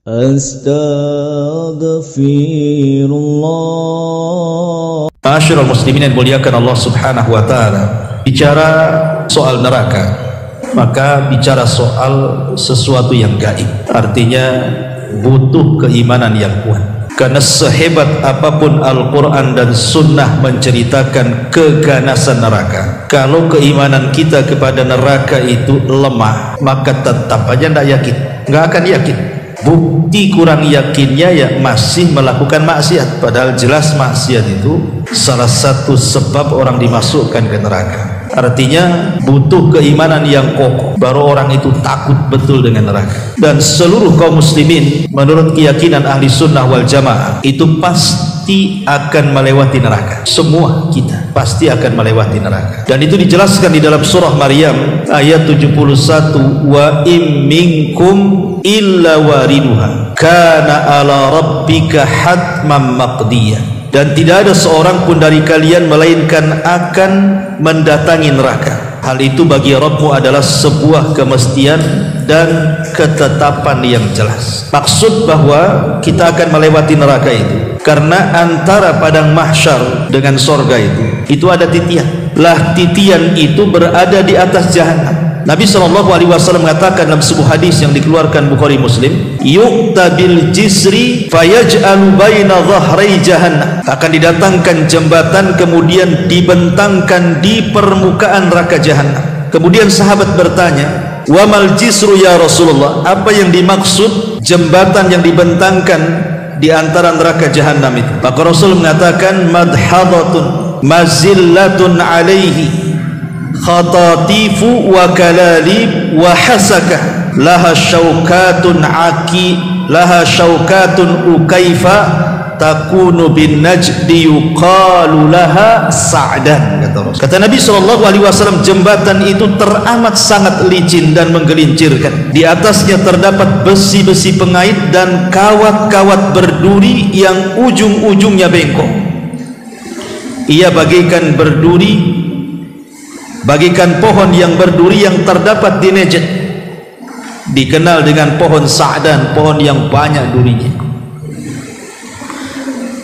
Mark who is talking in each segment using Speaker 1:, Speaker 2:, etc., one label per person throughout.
Speaker 1: Astaghfirullah.
Speaker 2: Ma'asyiral muslimin yang dimuliakan Allah Subhanahu wa taala. Bicara soal neraka, maka bicara soal sesuatu yang gaib. Artinya butuh keimanan yang kuat. Karena sehebat apapun Al-Quran dan Sunnah menceritakan keganasan neraka, kalau keimanan kita kepada neraka itu lemah, maka tetap aja tidak yakin, nggak akan yakin. Bukti kurang yakinnya ya masih melakukan maksiat, padahal jelas maksiat itu salah satu sebab orang dimasukkan ke neraka. Artinya butuh keimanan yang kokoh, baru orang itu takut betul dengan neraka. Dan seluruh kaum muslimin menurut keyakinan ahli sunnah wal jamaah itu pasti akan melewati neraka. Semua kita pasti akan melewati neraka. Dan itu dijelaskan di dalam surah Maryam ayat 71, wa im minkum illa wariduha kana ala rabbika hatman maqdiyah. Dan tidak ada seorang pun dari kalian melainkan akan mendatangi neraka. Hal itu bagi Rabbmu adalah sebuah kemestian dan ketetapan yang jelas. Maksud bahwa kita akan melewati neraka itu karena antara padang mahsyar dengan sorga itu ada titian. Lah titian itu berada di atas jahanam. Nabi SAW mengatakan dalam sebuah hadis yang dikeluarkan Bukhari Muslim, yu'ta bil jisri fayaj'alu baina dhahrai jahannam. Akan didatangkan jembatan kemudian dibentangkan di permukaan neraka jahanam. Kemudian sahabat bertanya, wa mal jisru ya Rasulullah, apa yang dimaksud jembatan yang dibentangkan di antara neraka jahanam itu? Maka Rasul mengatakan, madhadatun mazillatun alaihi khatatifu wa kalalib wa hasakah laha syaukatun ukaifa takunu bin najdi yuqalu laha sa'dan. Kata Nabi SAW, jembatan itu teramat sangat licin dan menggelincirkan. Di atasnya terdapat besi-besi pengait dan kawat-kawat berduri yang ujung-ujungnya bengkok. Ia bagaikan pohon yang berduri yang terdapat di Najd, dikenal dengan pohon Sa'dan, pohon yang banyak durinya.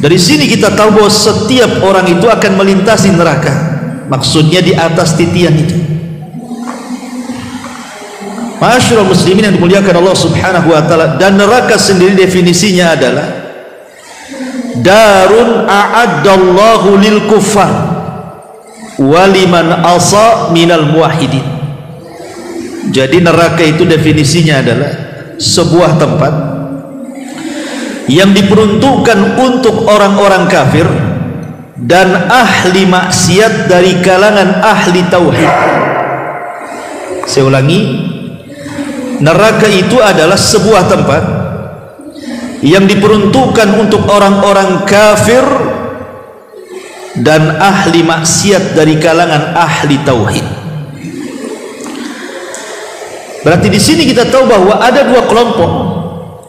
Speaker 2: Dari sini kita tahu bahwa setiap orang itu akan melintasi neraka, maksudnya di atas titian itu. Ma'asyiral muslimin yang dimuliakan Allah Subhanahu wa taala. Dan neraka sendiri definisinya adalah darun a'addallahu lil kuffar waliman asa minal muwahhidin. Jadi neraka itu definisinya adalah sebuah tempat yang diperuntukkan untuk orang-orang kafir dan ahli maksiat dari kalangan ahli tauhid. Saya ulangi, neraka itu adalah sebuah tempat yang diperuntukkan untuk orang-orang kafir dan ahli maksiat dari kalangan ahli tauhid. Berarti di sini kita tahu bahwa ada dua kelompok.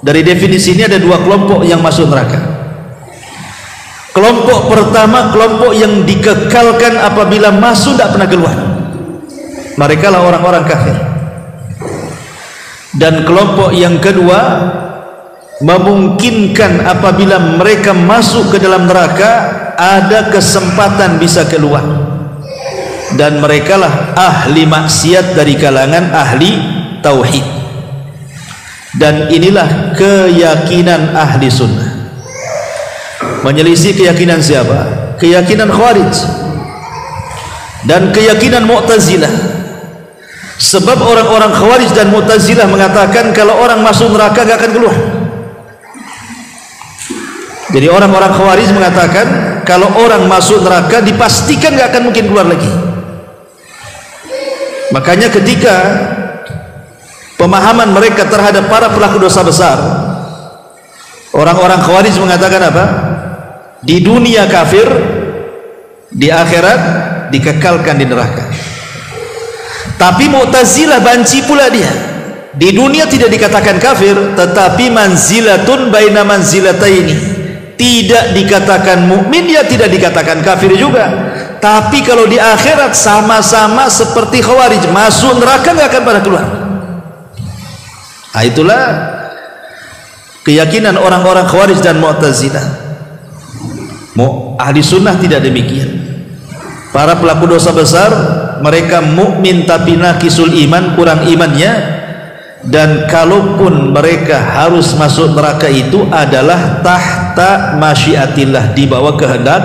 Speaker 2: Dari definisi ini ada dua kelompok yang masuk neraka. Kelompok pertama, kelompok yang dikekalkan apabila masuk tidak pernah keluar. Mereka lah orang-orang kafir. Dan kelompok yang kedua memungkinkan apabila mereka masuk ke dalam neraka ada kesempatan bisa keluar, dan merekalah ahli maksiat dari kalangan ahli tauhid. Dan inilah keyakinan ahli sunnah. Menyelisih keyakinan siapa? Keyakinan Khawarij dan keyakinan Mu'tazilah. Sebab orang-orang Khawarij dan Mu'tazilah mengatakan kalau orang masuk neraka gak akan keluar. Jadi orang-orang Khawarij mengatakan kalau orang masuk neraka dipastikan gak akan mungkin keluar lagi. Makanya ketika pemahaman mereka terhadap para pelaku dosa besar, orang-orang Khawarij mengatakan apa? Di dunia kafir, di akhirat dikekalkan di neraka. Tapi Mu'tazilah banci pula dia. Di dunia tidak dikatakan kafir, tetapi manzilatun baina manzilataini. Tidak dikatakan mukmin, ya tidak dikatakan kafir juga. Tapi kalau di akhirat sama-sama seperti Khawarij, masuk neraka nggak akan pada keluar. Nah, itulah keyakinan orang-orang Khawarij dan Mu'tazilah. Ahli sunnah tidak demikian. Para pelaku dosa besar mereka mukmin tapi naqisul iman, kurang imannya, dan kalaupun mereka harus masuk neraka itu adalah tahta masyiatillah, di bawah kehendak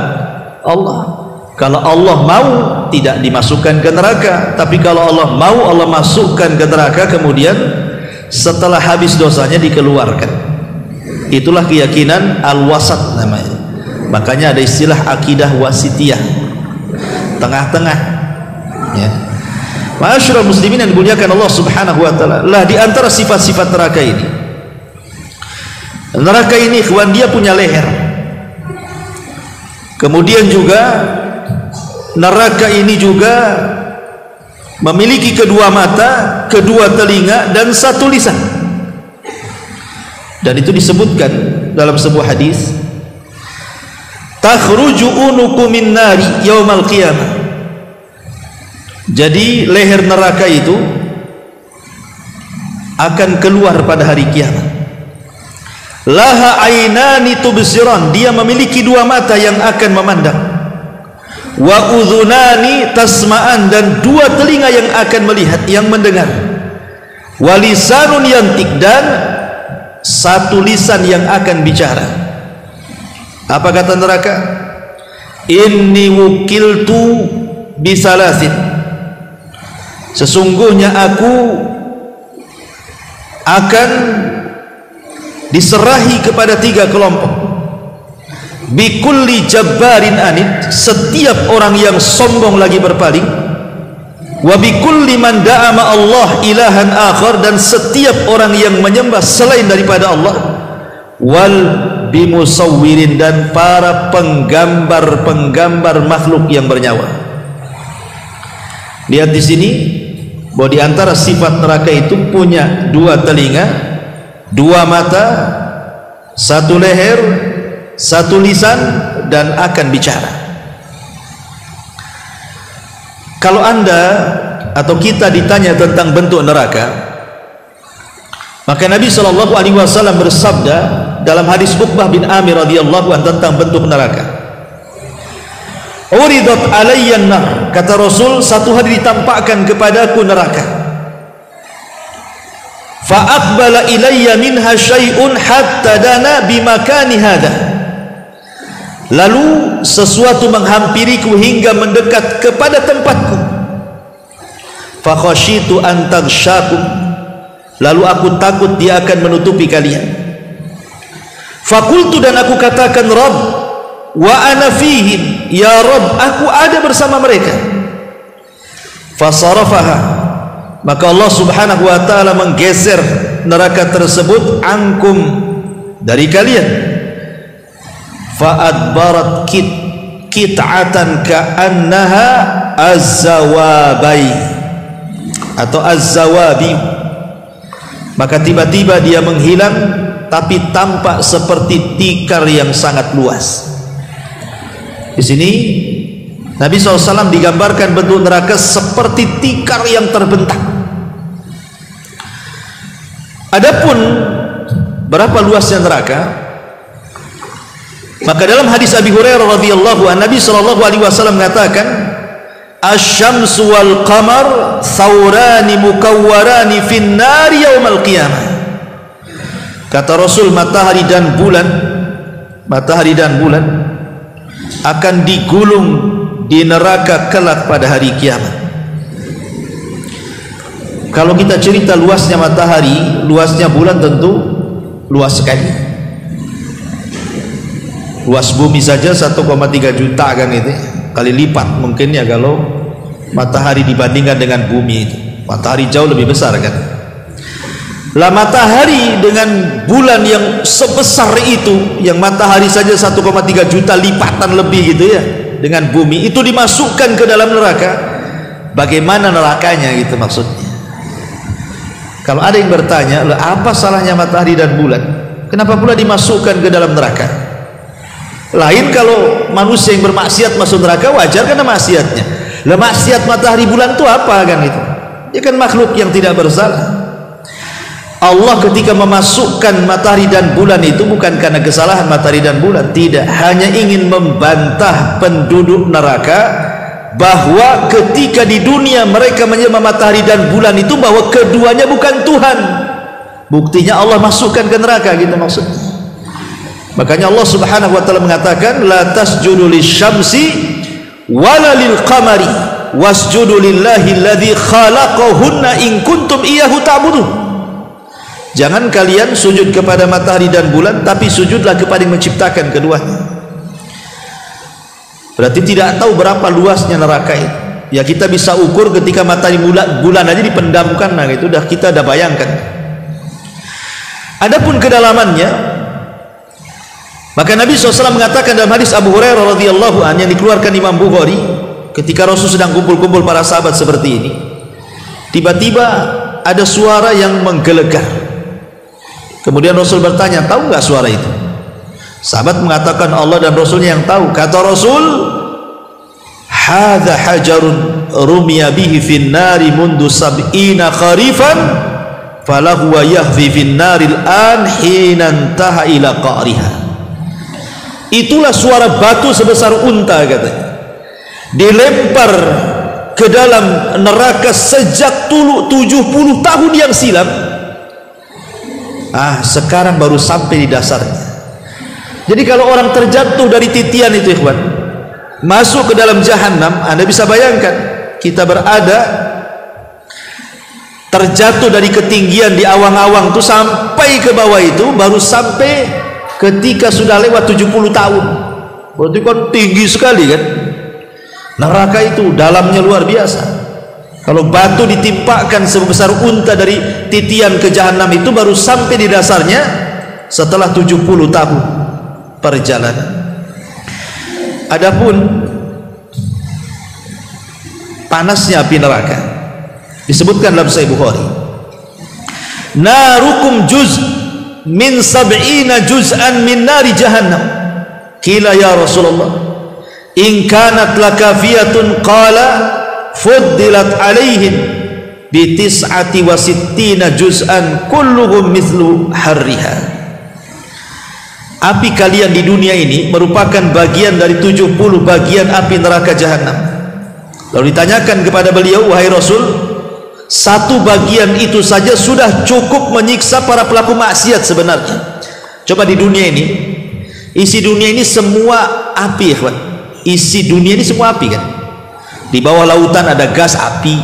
Speaker 2: Allah. Kalau Allah mau tidak dimasukkan ke neraka, tapi kalau Allah mau Allah masukkan ke neraka, kemudian setelah habis dosanya dikeluarkan. Itulah keyakinan al-wasat namanya. Makanya ada istilah akidah wasitiyah, tengah-tengah ya. Ma'asyiral muslimin yang dimuliakan Allah Subhanahu wa taala, lah di antara sifat-sifat neraka ini, neraka ini ikhwan, dia punya leher. Kemudian juga neraka ini juga memiliki kedua mata, kedua telinga, dan satu lisan. Dan itu disebutkan dalam sebuah hadis, takhruju unuku min nari yaumal qiyamah. Jadi leher neraka itu akan keluar pada hari kiamat. Laha ainani tubsiran, dia memiliki dua mata yang akan memandang. Wa udhunani tasma'an, dan dua telinga yang akan melihat, yang mendengar. Wa lisanun yantik, dan satu lisan yang akan bicara. Apa kata neraka? Inni wukiltu bisalasin, sesungguhnya aku akan diserahi kepada tiga kelompok. Bikulli jabbarin anid, setiap orang yang sombong lagi berpaling. Wa bikulli man da'ama Allah ilahan akhar, dan setiap orang yang menyembah selain daripada Allah. Wal bimusawwirin, dan para penggambar-penggambar makhluk yang bernyawa. Lihat di sini bahwa di antara sifat neraka itu punya dua telinga, dua mata, satu leher, satu lisan, dan akan bicara. Kalau Anda atau kita ditanya tentang bentuk neraka, maka Nabi SAW bersabda dalam hadis Uqbah bin Amir radhiyallahu anhu tentang bentuk neraka. Uridat alayyan nar, kata Rasul, satu hari ditampakkan kepadaku neraka. Fa aqbala ilayya minha syai'un hatta dana bimakani hadha. Lalu sesuatu menghampiriku hingga mendekat kepada tempatku. Fa khasyitu an taghsyakum, lalu aku takut dia akan menutupi kalian. Fakultu, dan aku katakan, Rabb, wa ana fihim, ya Rabb, aku ada bersama mereka. Fasarafaha, maka Allah Subhanahu wa ta'ala menggeser neraka tersebut ankum, dari kalian. Fa'adbarat kit'atan ka'annaha az-zawabai atau az-zawabi, maka tiba-tiba dia menghilang, tapi tampak seperti tikar yang sangat luas. Di sini Nabi SAW digambarkan bentuk neraka seperti tikar yang terbentang. Adapun berapa luasnya neraka, maka dalam hadis Abi Hurairah radhiyallahu anhu, Nabi SAW mengatakan, asy-syamsu wal qamar thawrani mukawwarani fin nari yaumal qiyamah. Kata Rasul, matahari dan bulan akan digulung di neraka kelak pada hari kiamat. Kalau kita cerita luasnya matahari, luasnya bulan tentu luas sekali. Luas bumi saja 1,3 juta kan, itu kali lipat mungkin ya kalau matahari dibandingkan dengan bumi itu. Matahari jauh lebih besar kan. Lah matahari dengan bulan yang sebesar itu, yang matahari saja 1,3 juta lipatan lebih gitu ya dengan bumi, itu dimasukkan ke dalam neraka. Bagaimana nerakanya gitu maksudnya. Kalau ada yang bertanya, apa salahnya matahari dan bulan? Kenapa pula dimasukkan ke dalam neraka? Lain kalau manusia yang bermaksiat masuk neraka, wajar karena maksiatnya. Lah maksiat matahari bulan itu apa kan itu? Dia kan makhluk yang tidak bersalah. Allah ketika memasukkan matahari dan bulan itu bukan karena kesalahan matahari dan bulan, tidak, hanya ingin membantah penduduk neraka bahwa ketika di dunia mereka menyembah matahari dan bulan itu bahwa keduanya bukan Tuhan. Buktinya Allah masukkan ke neraka, gitu maksudnya. Makanya Allah Subhanahu wa taala mengatakan la tasjudu lisyamsi wala lilqamari wasjudu lillahi alladzi khalaqahunna in kuntum iyyahu ta'budun. Jangan kalian sujud kepada matahari dan bulan, tapi sujudlah kepada yang menciptakan keduanya. Berarti tidak tahu berapa luasnya neraka itu. Ya kita bisa ukur ketika matahari bulan aja dipendamkan, nah itu udah kita udah bayangkan. Adapun kedalamannya, maka Nabi SAW mengatakan dalam hadis Abu Hurairah radhiyallahu anhu yang dikeluarkan Imam Bukhari, ketika Rasul sedang kumpul-kumpul para sahabat seperti ini, tiba-tiba ada suara yang menggelegar. Kemudian Rasul bertanya, tahu nggak suara itu? Sahabat mengatakan Allah dan Rasulnya yang tahu. Kata Rasul, hadza hajarun rumiya bihi fin nari mundu sab'ina kharifan falahu wa yahfi fin naril an hina intaha ila qa'riha. Itulah suara batu sebesar unta, katanya, dilempar ke dalam neraka sejak 70 tahun yang silam. Sekarang baru sampai di dasarnya. Jadi kalau orang terjatuh dari titian itu, ikhwan, masuk ke dalam jahanam, Anda bisa bayangkan kita berada terjatuh dari ketinggian di awang-awang itu sampai ke bawah itu baru sampai ketika sudah lewat 70 tahun. Berarti kan tinggi sekali kan. Neraka itu dalamnya luar biasa. Kalau batu ditimpakan sebesar unta dari titian ke jahanam itu baru sampai di dasarnya setelah 70 tahun perjalanan. Adapun panasnya api neraka disebutkan dalam Sahih Bukhari, narukum juz min sab'ina juz'an min nari jahannam. Qila ya Rasulullah in kanat lakafiyatun, qala fuddilat alaihim bi tis'ati wa sittina juz'an kulluhum mithlu harriha. Api kalian di dunia ini merupakan bagian dari 70 bagian api neraka jahanam. Lalu ditanyakan kepada beliau, wahai Rasul, satu bagian itu saja sudah cukup menyiksa para pelaku maksiat sebenarnya. Coba di dunia ini, isi dunia ini semua api, ikhwan. Isi dunia ini semua api kan. Di bawah lautan ada gas api,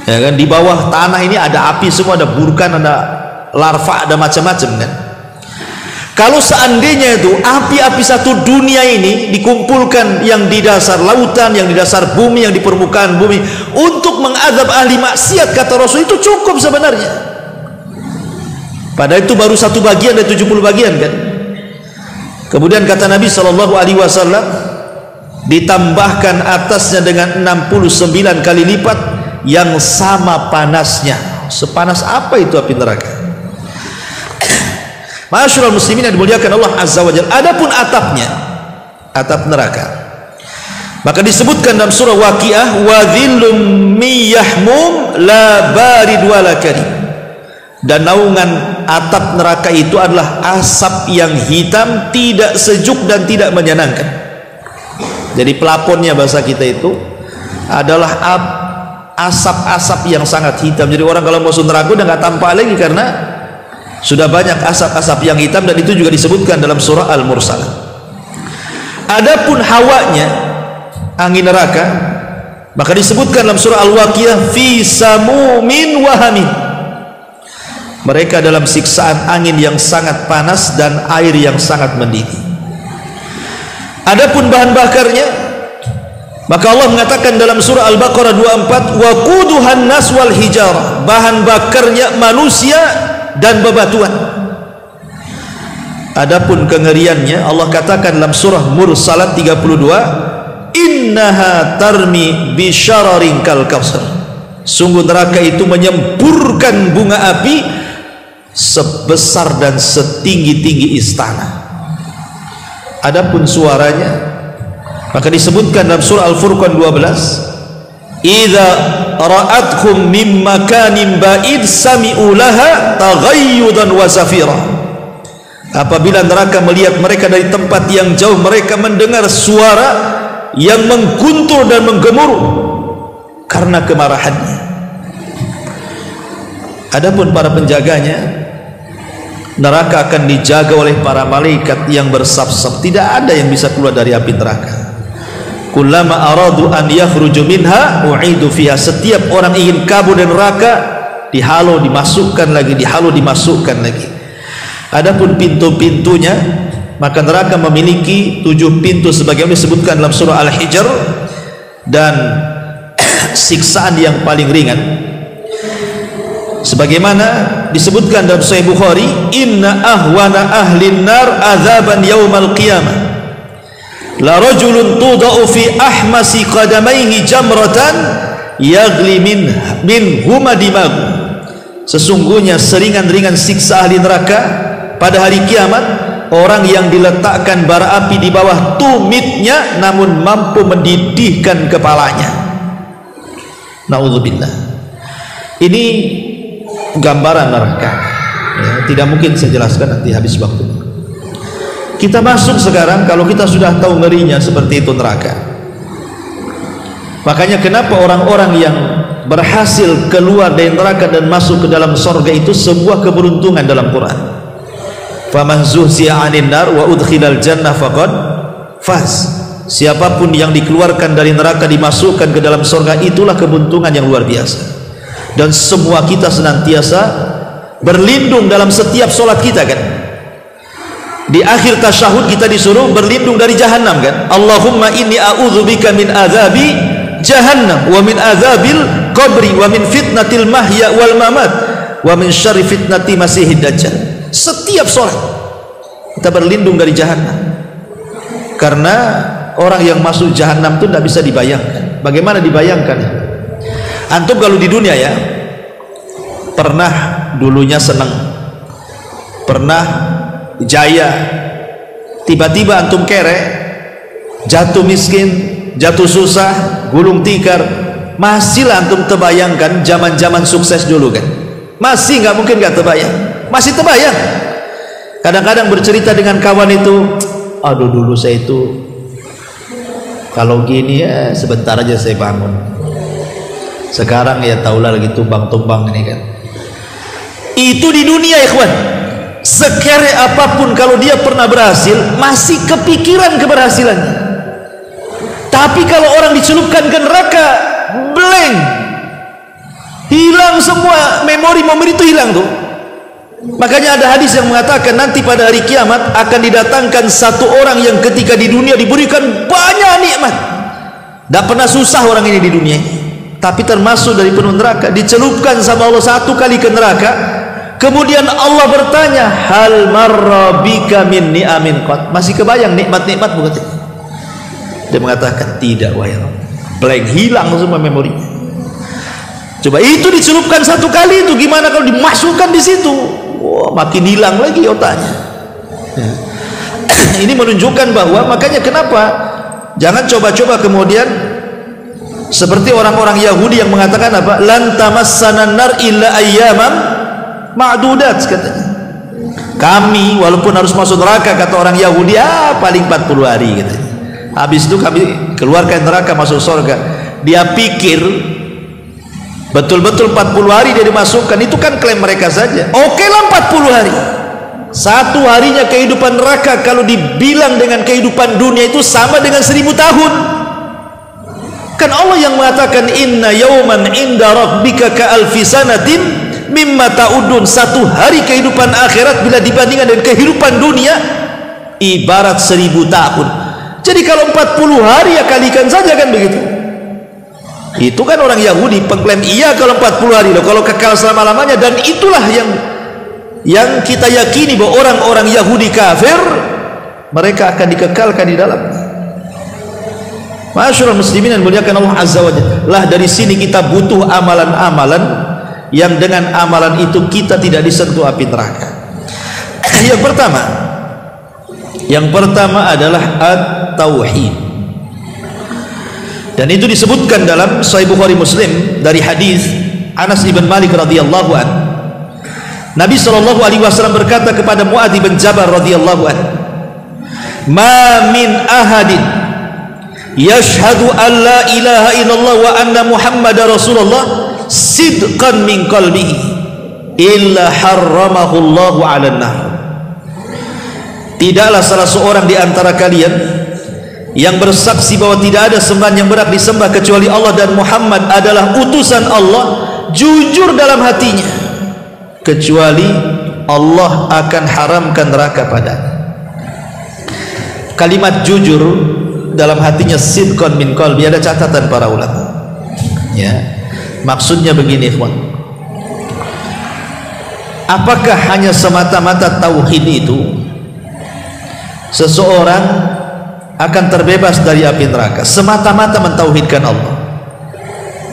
Speaker 2: ya kan? Di bawah tanah ini ada api semua, ada burkan, ada larva, ada macam-macam kan. Kalau seandainya itu api-api satu dunia ini dikumpulkan, yang di dasar lautan, yang di dasar bumi, yang di permukaan bumi, untuk mengazab ahli maksiat, kata Rasul, itu cukup sebenarnya. Padahal itu baru satu bagian dari 70 bagian kan. Kemudian kata Nabi SAW, ditambahkan atasnya dengan 69 kali lipat yang sama panasnya. Sepanas apa itu api neraka? Ma'asyiral muslimin yang dimuliakan Allah Azza wa Jalla. Adapun atapnya, atap neraka, maka disebutkan dalam surah Waqiah, wa dhillum miyahmum la barid wala karim. Dan naungan atap neraka itu adalah asap yang hitam, tidak sejuk dan tidak menyenangkan. Jadi pelaponnya bahasa kita itu adalah asap-asap yang sangat hitam. Jadi orang kalau masuk neraka udah nggak tampak lagi karena sudah banyak asap-asap yang hitam, dan itu juga disebutkan dalam surah Al-Mursalah. Adapun hawanya, angin neraka, maka disebutkan dalam surah Al-Waqiah fi samumin wahamin. Mereka dalam siksaan angin yang sangat panas dan air yang sangat mendidih. Adapun bahan bakarnya, maka Allah mengatakan dalam surah Al-Baqarah 24, wa quduhan nas wal hijarah, bahan bakarnya manusia dan bebatuan. Adapun kengeriannya, Allah katakan dalam surah Mursalat 32, innaha tarmi bi syararin kal kautsar. Sungguh neraka itu menyemburkan bunga api sebesar dan setinggi-tinggi istana. Adapun suaranya, maka disebutkan dalam surah Al-Furqan 12, idza ra'atkum min makanin ba'id sami'u laha taghayyudan wa zafira. Apabila neraka melihat mereka dari tempat yang jauh, mereka mendengar suara yang mengguntur dan menggemuruh karena kemarahannya. Adapun para penjaganya, neraka akan dijaga oleh para malaikat yang bersaf-saf, tidak ada yang bisa keluar dari api neraka. Kullama aradu an yakhruju minha u'idu fiha. Setiap orang ingin kabur dari neraka, dihalau dimasukkan lagi, dihalau dimasukkan lagi. Adapun pintu-pintunya, maka neraka memiliki 7 pintu sebagaimana disebutkan dalam surah Al-Hijr, dan siksaan yang paling ringan sebagaimana disebutkan dalam Sahih Bukhari, inna ahwana ahlin nar azaban yaumal qiyamah la rajulun tudau fi ahmasi qadamaihi jamratan yagli min huma dimagu. Sesungguhnya seringan-ringan siksa ahli neraka pada hari kiamat orang yang diletakkan bara api di bawah tumitnya namun mampu mendidihkan kepalanya. Na'udzubillah. Ini gambaran neraka ya, tidak mungkin saya jelaskan, nanti habis waktu. Kita masuk sekarang, kalau kita sudah tahu ngerinya seperti itu neraka. Makanya kenapa orang-orang yang berhasil keluar dari neraka dan masuk ke dalam surga itu sebuah keberuntungan dalam Quran. Faman zuhziya 'anil nar wa udkhilal jannah faqad faz. Siapapun yang dikeluarkan dari neraka dimasukkan ke dalam surga, itulah keberuntungan yang luar biasa. Dan semua kita senantiasa berlindung dalam setiap solat kita kan. Di akhir tasyahud kita disuruh berlindung dari jahannam kan. Allahumma inni a'udzubika min azabi jahannam wa min azabil qabri wa min fitnatil mahya wal mamat wa min syarri fitnati masihid dajjal. Setiap solat kita berlindung dari jahannam, karena orang yang masuk jahannam itu tidak bisa dibayangkan. Bagaimana dibayangkan? Antum kalau di dunia ya, pernah dulunya senang, pernah jaya, tiba-tiba antum kere, jatuh miskin, jatuh susah, gulung tikar, masihlah antum terbayangkan zaman-zaman sukses dulu kan? Masih nggak mungkin nggak terbayang, masih terbayang. Kadang-kadang bercerita dengan kawan itu, aduh dulu saya itu kalau gini ya sebentar aja saya bangun. Sekarang ya taulah lagi tumbang-tumbang ini kan. Itu di dunia ikhwan. Sekere apapun kalau dia pernah berhasil, masih kepikiran keberhasilannya. Tapi kalau orang dicelupkan ke neraka, blank, hilang semua memori itu, hilang tuh. Makanya ada hadis yang mengatakan nanti pada hari kiamat akan didatangkan satu orang yang ketika di dunia diberikan banyak nikmat, tidak pernah susah orang ini di dunia ini, tapi termasuk dari penuh neraka, dicelupkan sama Allah satu kali ke neraka. Kemudian Allah bertanya, hal marra bika min ni'amin qad, masih kebayang nikmat-nikmat bukan? Dia mengatakan tidak, wahai Rabb, blank, hilang semua memorinya. Coba itu dicelupkan satu kali, itu gimana kalau dimasukkan di situ? Wah, makin hilang lagi otaknya. Ini menunjukkan bahwa, makanya kenapa jangan coba-coba kemudian seperti orang-orang Yahudi yang mengatakan apa? Lan tamassana nar illa ayyaman ma'dudat, katanya. Kami walaupun harus masuk neraka, kata orang Yahudi, paling 40 hari katanya. Habis itu kami keluarkan neraka, masuk surga. Dia pikir betul-betul 40 hari dia dimasukkan, itu kan klaim mereka saja. Oke lah 40 hari. Satu harinya kehidupan neraka kalau dibilang dengan kehidupan dunia itu sama dengan 1000 tahun. Kan Allah yang mengatakan inna yawman inda rabbika ka alfi sanatin mimma ta'udun. Satu hari kehidupan akhirat bila dibandingkan dengan kehidupan dunia ibarat 1000 tahun. Jadi kalau 40 hari ya kalikan saja kan begitu. Itu kan orang Yahudi pengklaim iya kalau 40 hari loh, kalau kekal selama-lamanya. Dan itulah yang kita yakini bahwa orang-orang Yahudi kafir mereka akan dikekalkan di dalam. Masyaallah muslimin yang muliakan Allah Azza wa Jalla. Lah dari sini kita butuh amalan-amalan yang dengan amalan itu kita tidak disentuh api neraka. Yang pertama adalah at-tauhid. Dan itu disebutkan dalam Sahih Bukhari Muslim dari hadis Anas ibn Malik radhiyallahu an. Nabi sallallahu alaihi wasallam berkata kepada Muadz bin Jabal radhiyallahu an, "Ma min ahadin yashhadu an la ilaha illallah wa anna Muhammadar Rasulullah sidqan min qalbihi illa harramahu Allahu 'alan nar." Tidaklah salah seorang di antara kalian yang bersaksi bahwa tidak ada sembahan yang berhak disembah kecuali Allah dan Muhammad adalah utusan Allah jujur dalam hatinya, kecuali Allah akan haramkan neraka padanya. Kalimat jujur dalam hatinya, sidqan min qalbi, ada catatan para ulama ya. Maksudnya begini ikhwan, apakah hanya semata-mata tauhid itu seseorang akan terbebas dari api neraka? Semata-mata mentauhidkan Allah.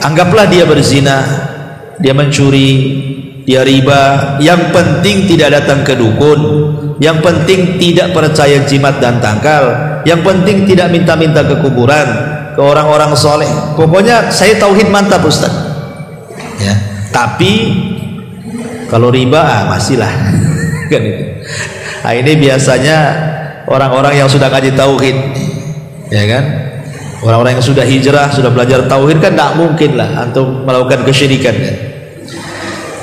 Speaker 2: Anggaplah dia berzina, dia mencuri, dia riba, yang penting tidak datang ke dukun, yang penting tidak percaya jimat dan tangkal, yang penting tidak minta-minta ke kuburan, ke orang-orang soleh. Pokoknya saya tauhid mantap Ustaz ya. Tapi kalau riba masihlah kan itu. Nah, ini biasanya orang-orang yang sudah ngaji tauhid ya kan, orang-orang yang sudah hijrah, sudah belajar tauhid kan tidak mungkin lah untuk melakukan kesyirikan kan.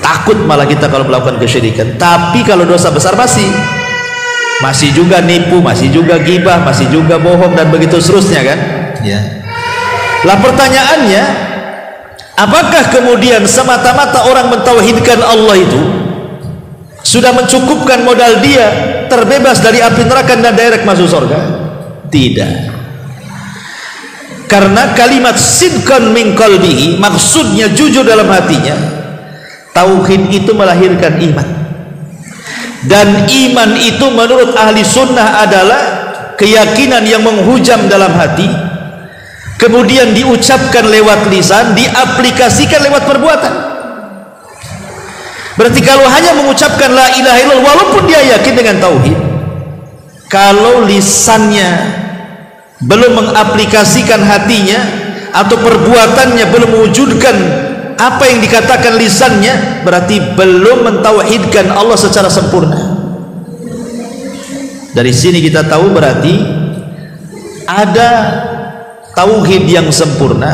Speaker 2: Takut malah kita kalau melakukan kesyirikan. Tapi kalau dosa besar masih juga nipu, masih juga gibah, masih juga bohong dan begitu seterusnya kan ya. Lah pertanyaannya, apakah kemudian semata-mata orang mentauhidkan Allah itu sudah mencukupkan modal dia terbebas dari api neraka dan direct masuk surga? Tidak. Karena kalimat sidqan min qalbihi maksudnya jujur dalam hatinya. Tauhid itu melahirkan iman, dan iman itu menurut ahli sunnah adalah keyakinan yang menghujam dalam hati, kemudian diucapkan lewat lisan, diaplikasikan lewat perbuatan. Berarti kalau hanya mengucapkan la ilaha illallah walaupun dia yakin dengan tauhid, kalau lisannya belum mengaplikasikan hatinya atau perbuatannya belum mewujudkan apa yang dikatakan lisannya, berarti belum mentauhidkan Allah secara sempurna. Dari sini kita tahu berarti ada tauhid yang sempurna,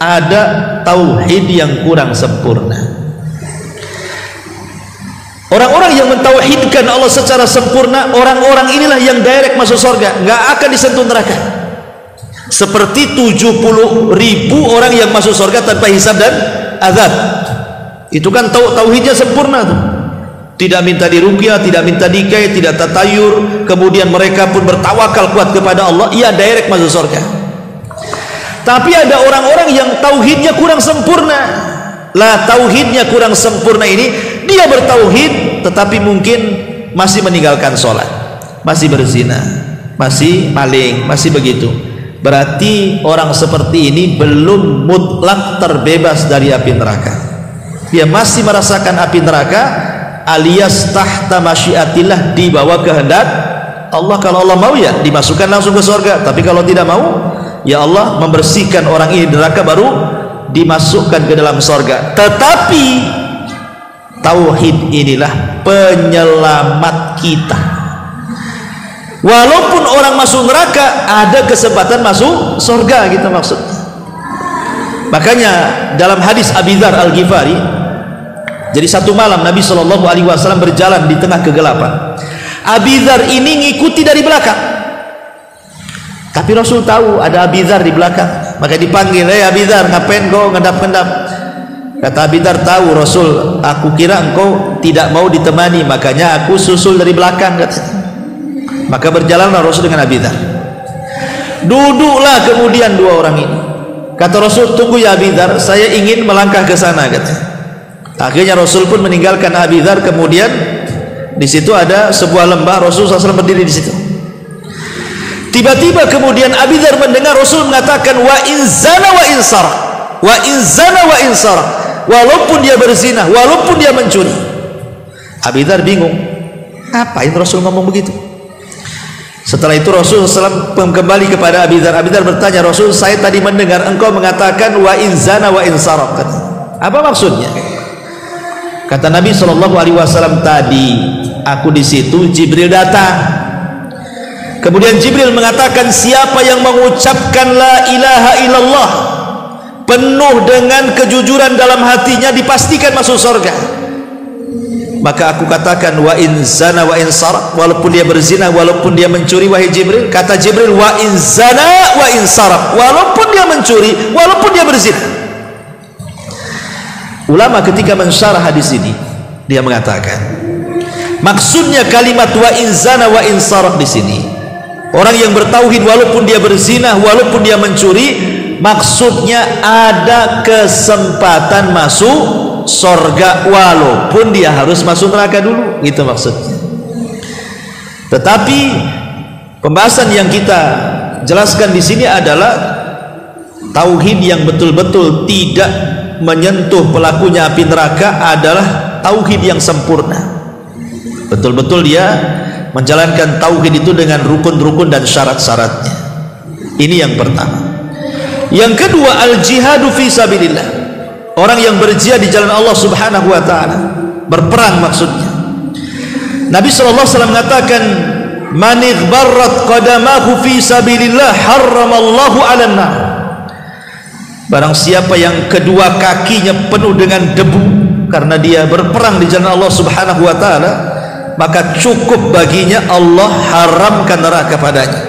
Speaker 2: ada tauhid yang kurang sempurna. Orang-orang yang mentauhidkan Allah secara sempurna, orang-orang inilah yang direct masuk surga, nggak akan disentuh neraka. Seperti 70.000 orang yang masuk surga tanpa hisab dan azab. Itu kan tauhidnya sempurna tuh. Tidak minta diruqyah, tidak minta dikai, tidak tatayur, kemudian mereka pun bertawakal kuat kepada Allah, ia direct masuk surga. Tapi ada orang-orang yang tauhidnya kurang sempurna. Lah tauhidnya kurang sempurna ini, dia bertauhid tetapi mungkin masih meninggalkan sholat, masih berzina, masih maling, masih begitu. Berarti orang seperti ini belum mutlak terbebas dari api neraka. Dia masih merasakan api neraka alias tahta masyiatillah, di bawah kehendak Allah. Kalau Allah mau ya dimasukkan langsung ke surga, tapi kalau tidak mau ya Allah membersihkan orang ini neraka baru dimasukkan ke dalam surga. Tetapi tauhid inilah penyelamat kita. Walaupun orang masuk neraka, ada kesempatan masuk surga gitu maksudnya. Makanya dalam hadis Abi Dzar Al-Ghifari, jadi satu malam Nabi SAW berjalan di tengah kegelapan. Abi Dzar ini ngikuti dari belakang, tapi Rasul tahu ada Abi Dzar di belakang, maka dipanggil, Abi Dzar, ngapain kau ngedap-ngedap? Kata Abi Dzar, tahu Rasul, aku kira engkau tidak mau ditemani, makanya aku susul dari belakang, katanya. Maka berjalanlah Rasul dengan Abi Dzar. Duduklah kemudian dua orang ini. Kata Rasul, tunggu ya Abi Dzar, saya ingin melangkah ke sana, katanya. Akhirnya Rasul pun meninggalkan Abi Dzar. Kemudian di situ ada sebuah lembah, Rasul SAW berdiri di situ. Tiba-tiba kemudian Abi Dzar mendengar Rasul mengatakan, wa in zana wa in saraq, wa in zana wa in saraq, walaupun dia berzina, walaupun dia mencuri. Abi Dzar bingung, ngapain Rasul ngomong begitu? Setelah itu Rasul SAW kembali kepada Abi Dzar. Abi Dzar bertanya, Rasul, saya tadi mendengar engkau mengatakan wa in zana wa in saraq. Apa maksudnya? Kata Nabi SAW, tadi aku di situ, Jibril datang. Kemudian Jibril mengatakan, siapa yang mengucapkan la ilaha illallah penuh dengan kejujuran dalam hatinya, dipastikan masuk surga. Maka aku katakan wa in zana wa in saraq, walaupun dia berzina, walaupun dia mencuri, wahai Jibril. Kata Jibril, wa in zana wa in saraq, walaupun dia mencuri, walaupun dia berzina. Ulama ketika mensyarah hadis ini, dia mengatakan maksudnya kalimat wa in zana wa in saraq di sini, orang yang bertauhid walaupun dia berzina, walaupun dia mencuri, maksudnya ada kesempatan masuk surga walaupun dia harus masuk neraka dulu, itu maksudnya. Tetapi pembahasan yang kita jelaskan di sini adalah tauhid yang betul-betul tidak menyentuh pelakunya api neraka adalah tauhid yang sempurna. Betul-betul dia menjalankan tauhid itu dengan rukun-rukun dan syarat-syaratnya. Ini yang pertama. Yang kedua, al-jihadu fi sabilillah. Orang yang berjihad di jalan Allah Subhanahu wa taala, berperang maksudnya. Nabi sallallahu alaihi wasallam mengatakan, "Man ighbarrat qadamahu fi sabilillah harramallahu 'alan nar." Barang siapa yang kedua kakinya penuh dengan debu karena dia berperang di jalan Allah Subhanahu wa taala, maka cukup baginya Allah haramkan neraka padanya.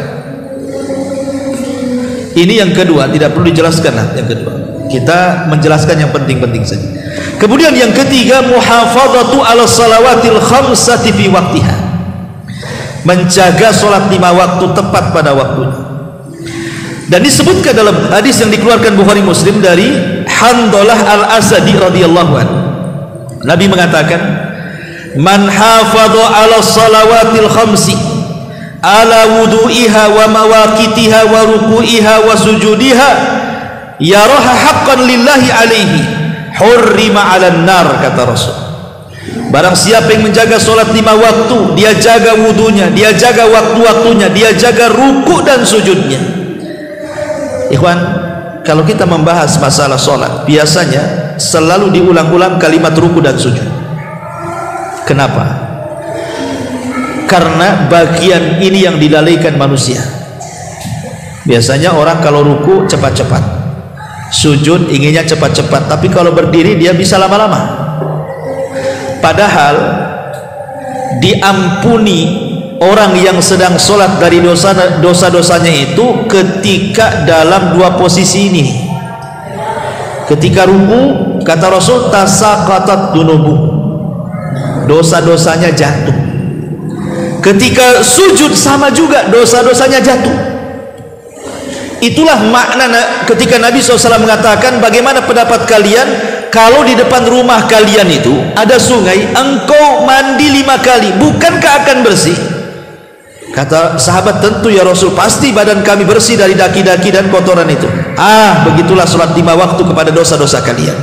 Speaker 2: Ini yang kedua, tidak perlu dijelaskan yang kedua. Kita menjelaskan yang penting-penting saja. Kemudian yang ketiga, muhafadzatu 'ala salawatil khamsati fi waqtiha. Menjaga salat 5 waktu tepat pada waktunya. Dan disebutkan dalam hadis yang dikeluarkan Bukhari Muslim dari Handalah Al-Asadi radhiyallahu anhu. Nabi mengatakan, "Man hafadha 'ala salawatil khamsi ala wudu'iha wa mawaqitiha wa ruku'iha wa sujudiha yaraha haqqan lillahi alaihi hurrima 'alan nar," kata Rasul. Barang siapa yang menjaga salat 5 waktu, dia jaga wudunya, dia jaga waktu-waktunya, dia jaga ruku dan sujudnya. Ikhwan, kalau kita membahas masalah salat, biasanya selalu diulang-ulang kalimat ruku dan sujud. Kenapa? Karena bagian ini yang dilalaikan manusia. Biasanya orang kalau ruku cepat-cepat, sujud inginnya cepat-cepat, tapi kalau berdiri dia bisa lama-lama. Padahal diampuni orang yang sedang sholat dari dosa-dosanya itu ketika dalam 2 posisi ini. Ketika ruku, kata Rasul, tasaqatat dunubu, dosa-dosanya jatuh. Ketika sujud sama juga, dosa-dosanya jatuh. Itulah makna ketika Nabi SAW mengatakan, bagaimana pendapat kalian kalau di depan rumah kalian itu ada sungai, engkau mandi 5 kali, bukankah akan bersih? Kata sahabat, tentu ya Rasul, pasti badan kami bersih dari daki-daki dan kotoran itu. Begitulah sholat 5 waktu kepada dosa-dosa kalian.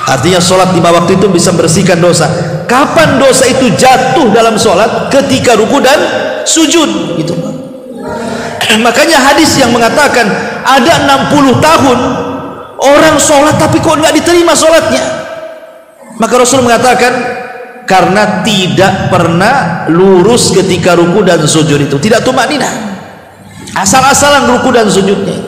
Speaker 2: Artinya sholat 5 waktu itu bisa membersihkan dosa. Kapan dosa itu jatuh dalam sholat? Ketika ruku dan sujud, gitu. Makanya hadis yang mengatakan ada 60 tahun orang sholat tapi kok nggak diterima sholatnya, maka Rasul mengatakan karena tidak pernah lurus ketika ruku dan sujud itu, tidak tumakninah, asal-asalan ruku dan sujudnya,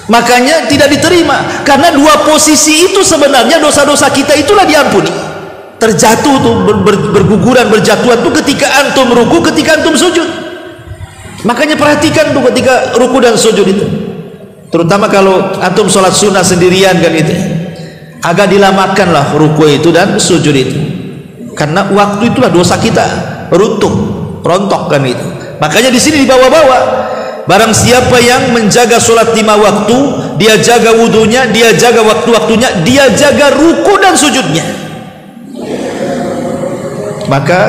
Speaker 2: makanya tidak diterima. Karena 2 posisi itu sebenarnya dosa-dosa kita itulah diampuni. Terjatuh tuh, berguguran, berjatuhan tuh ketika antum ruku, ketika antum sujud. Makanya perhatikan tuh ketika ruku dan sujud itu, terutama kalau antum sholat sunnah sendirian kan itu, agak dilamakanlah ruku itu dan sujud itu, karena waktu itulah dosa kita runtuh, rontok kan itu. Makanya di sini dibawa-bawa, barang siapa yang menjaga sholat 5 waktu, dia jaga wudunya, dia jaga waktu-waktunya, dia jaga ruku dan sujudnya, maka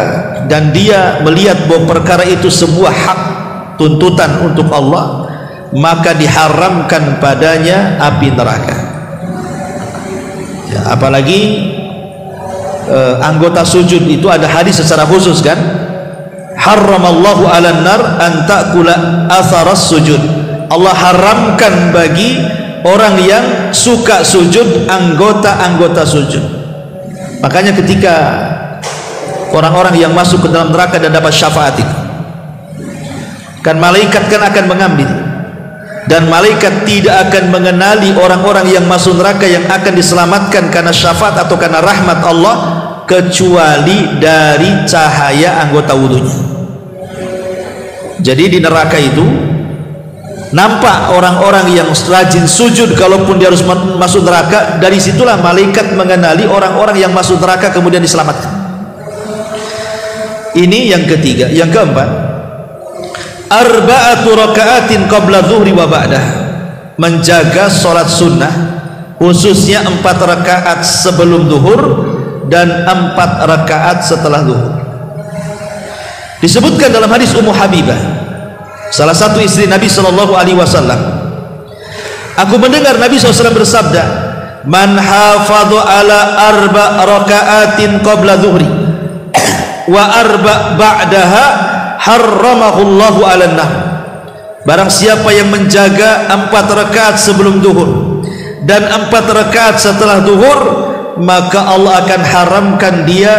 Speaker 2: dan dia melihat bahwa perkara itu sebuah hak, tuntutan untuk Allah, maka diharamkan padanya api neraka. Ya, apalagi anggota sujud itu ada hadis secara khusus kan, harramallahu 'alan nar an ta'kula atharas sujud. Allah haramkan bagi orang yang suka sujud anggota-anggota sujud. Makanya ketika orang-orang yang masuk ke dalam neraka dan dapat syafaat itu, kan malaikat kan akan mengambil, dan malaikat tidak akan mengenali orang-orang yang masuk neraka yang akan diselamatkan karena syafaat atau karena rahmat Allah kecuali dari cahaya anggota wudunya. Jadi di neraka itu nampak orang-orang yang rajin sujud kalaupun dia harus masuk neraka. Dari situlah malaikat mengenali orang-orang yang masuk neraka kemudian diselamatkan. Ini yang ketiga. Yang keempat, arba'atu raka'atin qabla dhuhri wa ba'dah, menjaga sholat sunnah khususnya 4 rakaat sebelum zuhur dan 4 rakaat setelah zuhur. Disebutkan dalam hadis Ummu Habibah, salah satu istri Nabi SAW, aku mendengar Nabi SAW bersabda, man hafadhu ala 4 raka'atin qabla dhuhri wa 4 ba'daha harramahullahu 'alan nar. Barang siapa yang menjaga 4 rakaat sebelum zuhur dan 4 rakaat setelah zuhur, maka Allah akan haramkan dia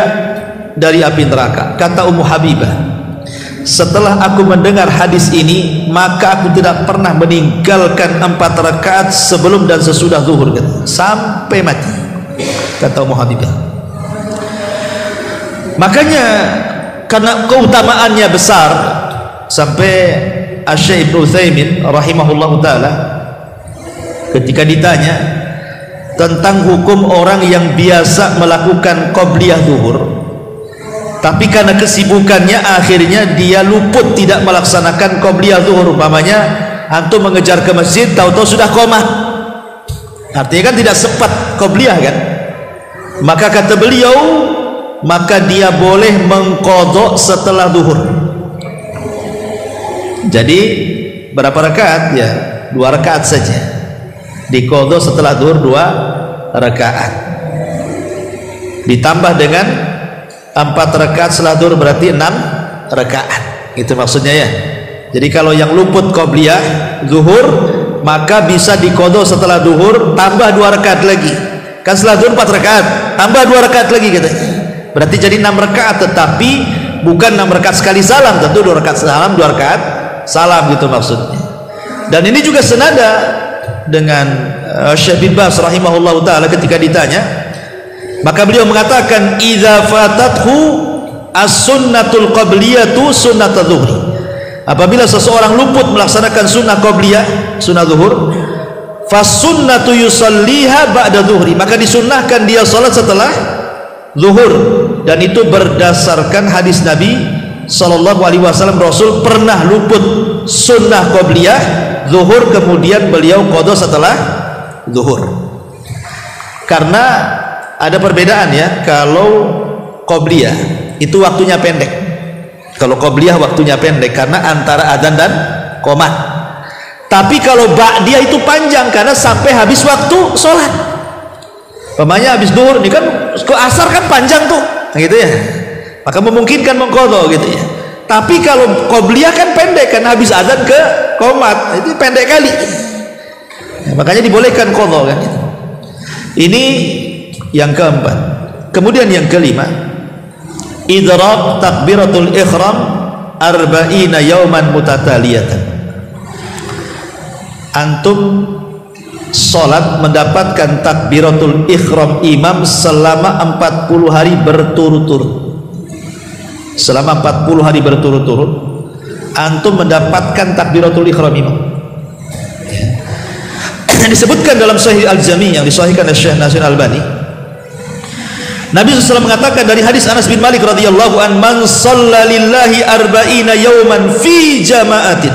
Speaker 2: dari api neraka. Kata Ummu Habibah, setelah aku mendengar hadis ini, maka aku tidak pernah meninggalkan 4 rakaat sebelum dan sesudah zuhur sampai mati, kata Ummu Habibah. Makanya karena keutamaannya besar, sampai Asy-Syaikh Ibnu Utsaimin rahimahullahu taala ketika ditanya tentang hukum orang yang biasa melakukan qabliyah zuhur, tapi karena kesibukannya akhirnya dia luput tidak melaksanakan qabliyah zuhur. Umpamanya antum mengejar ke masjid, tahu-tahu sudah qomat, artinya kan tidak sempat qabliyah kan. Maka kata beliau, maka dia boleh mengqadha setelah zuhur. Jadi berapa rakaat? Ya 2 rakaat saja, diqadha setelah zuhur 2 rakaat, ditambah dengan 4 rakaat setelah zuhur, berarti 6 rakaat. Itu maksudnya ya. Jadi kalau yang luput qabliyah zuhur, maka bisa diqadha setelah zuhur tambah 2 rakaat lagi. Kan setelah zuhur 4 rakaat, tambah 2 rakaat lagi katanya. Berarti jadi 6 rakaat, tetapi bukan 6 rakaat sekali salam, tentu 2 rakaat salam, 2 rakaat salam, gitu maksudnya. Dan ini juga senada dengan Syekh bin Baz rahimahullahu taala ketika ditanya, maka beliau mengatakan, idza fatathu as-sunnatul qabliyatu sunnatadz zuhri. Apabila seseorang luput melaksanakan sunnah qabliyah, sunnah zuhur, fasunnatu yusalliha ba'da zuhri, maka disunnahkan dia salat setelah zuhur. Dan itu berdasarkan hadis Nabi sallallahu alaihi wasallam, Rasul pernah luput sunnah qabliyah zuhur, kemudian beliau qadha setelah zuhur. Karena ada perbedaan ya, kalau qabliyah itu waktunya pendek. Kalau qabliyah waktunya pendek karena antara adzan dan qomat. Tapi kalau ba'diyah itu panjang karena sampai habis waktu sholat. Pemanya habis zuhur, ini kan ke asar kan panjang tuh, gitu ya. Maka memungkinkan mengqadha gitu ya. Tapi kalau qabliyah kan pendek kan habis adzan ke qomat, itu pendek kali. Ya, makanya dibolehkan qadha kan. Ini yang keempat. Kemudian yang kelima, idrak takbiratul ihram 40 yauman mutataliyatan. Antum salat mendapatkan takbiratul ihram imam selama 40 hari berturut-turut. Selama 40 hari berturut-turut antum mendapatkan takbiratul ihram imam. Disebutkan dalam Sahih Al-Jami' yang disahihkan oleh Syekh Nasir Al-Albani, Nabi SAW mengatakan dari hadis Anas bin Malik radhiyallahu an, man shalla lillahi 40 yawman fi jama'atin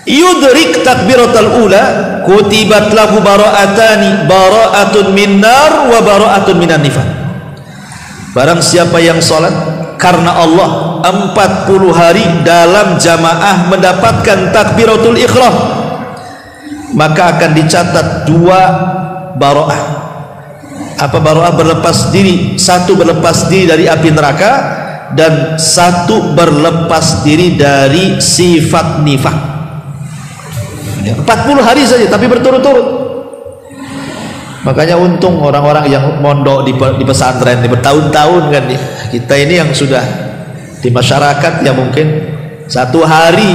Speaker 2: yudrik takbiratul ula kutibat lahu bara'atani, bara'atun min nar wa bara'atun minan nifaq. Barang siapa yang salat karena Allah 40 hari dalam jamaah mendapatkan takbiratul ihram, maka akan dicatat 2 bara'ah. Apa bara'ah? Berlepas diri. 1 berlepas diri dari api neraka, dan satu berlepas diri dari sifat nifak. 40 hari saja tapi berturut-turut. Makanya untung orang-orang yang mondok di pesantren ini bertahun-tahun kan ya. Kita ini yang sudah di masyarakat ya mungkin 1 hari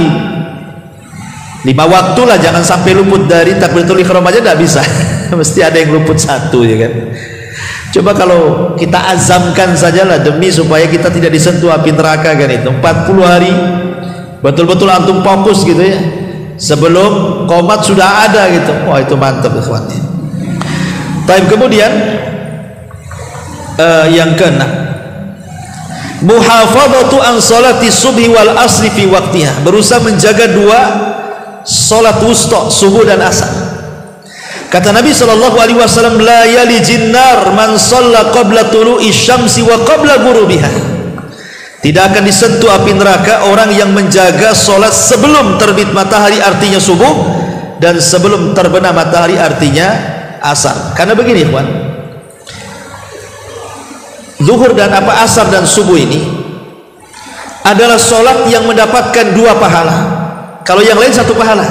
Speaker 2: 5 waktu lah, jangan sampai luput dari takbiratul ihram aja tidak bisa. Mesti ada yang luput 1 ya kan. Coba kalau kita azamkan sajalah demi supaya kita tidak disentuh api neraka kan itu 40 hari betul-betul antum fokus gitu ya, sebelum qomat sudah ada gitu. Wah itu mantap ikhwan. Baik, kemudian yang keenam, muhafadzatu an salati subhi wal asri fi waqtiha, berusaha menjaga 2 salat wusta, subuh dan asar. Kata Nabi SAW, la yali jinnar man shalla qabla tulu'i syamsi wa qabla ghurubiha, tidak akan disentuh api neraka orang yang menjaga salat sebelum terbit matahari artinya subuh dan sebelum terbenam matahari artinya asar. Karena begini ikhwan, zuhur dan asar dan subuh ini adalah sholat yang mendapatkan 2 pahala. Kalau yang lain 1 pahala,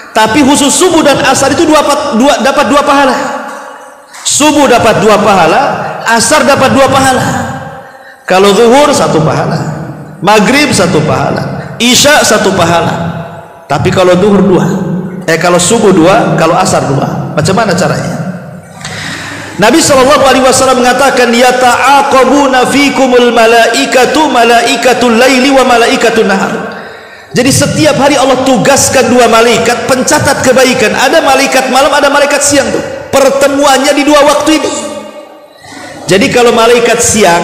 Speaker 2: tapi khusus subuh dan asar itu dapat 2 pahala. Subuh dapat 2 pahala, asar dapat 2 pahala. Kalau zuhur 1 pahala, maghrib 1 pahala, isya 1 pahala. Tapi kalau zuhur 2, kalau subuh 2, kalau asar 2. Macam mana caranya? Nabi SAW mengatakan, yata'aqabuna fikumul malaikatu malaikatul laili wa malaikatul nahar. Jadi setiap hari Allah tugaskan 2 malaikat pencatat kebaikan. Ada malaikat malam, ada malaikat siang tuh. Pertemuannya di 2 waktu ini. Jadi kalau malaikat siang,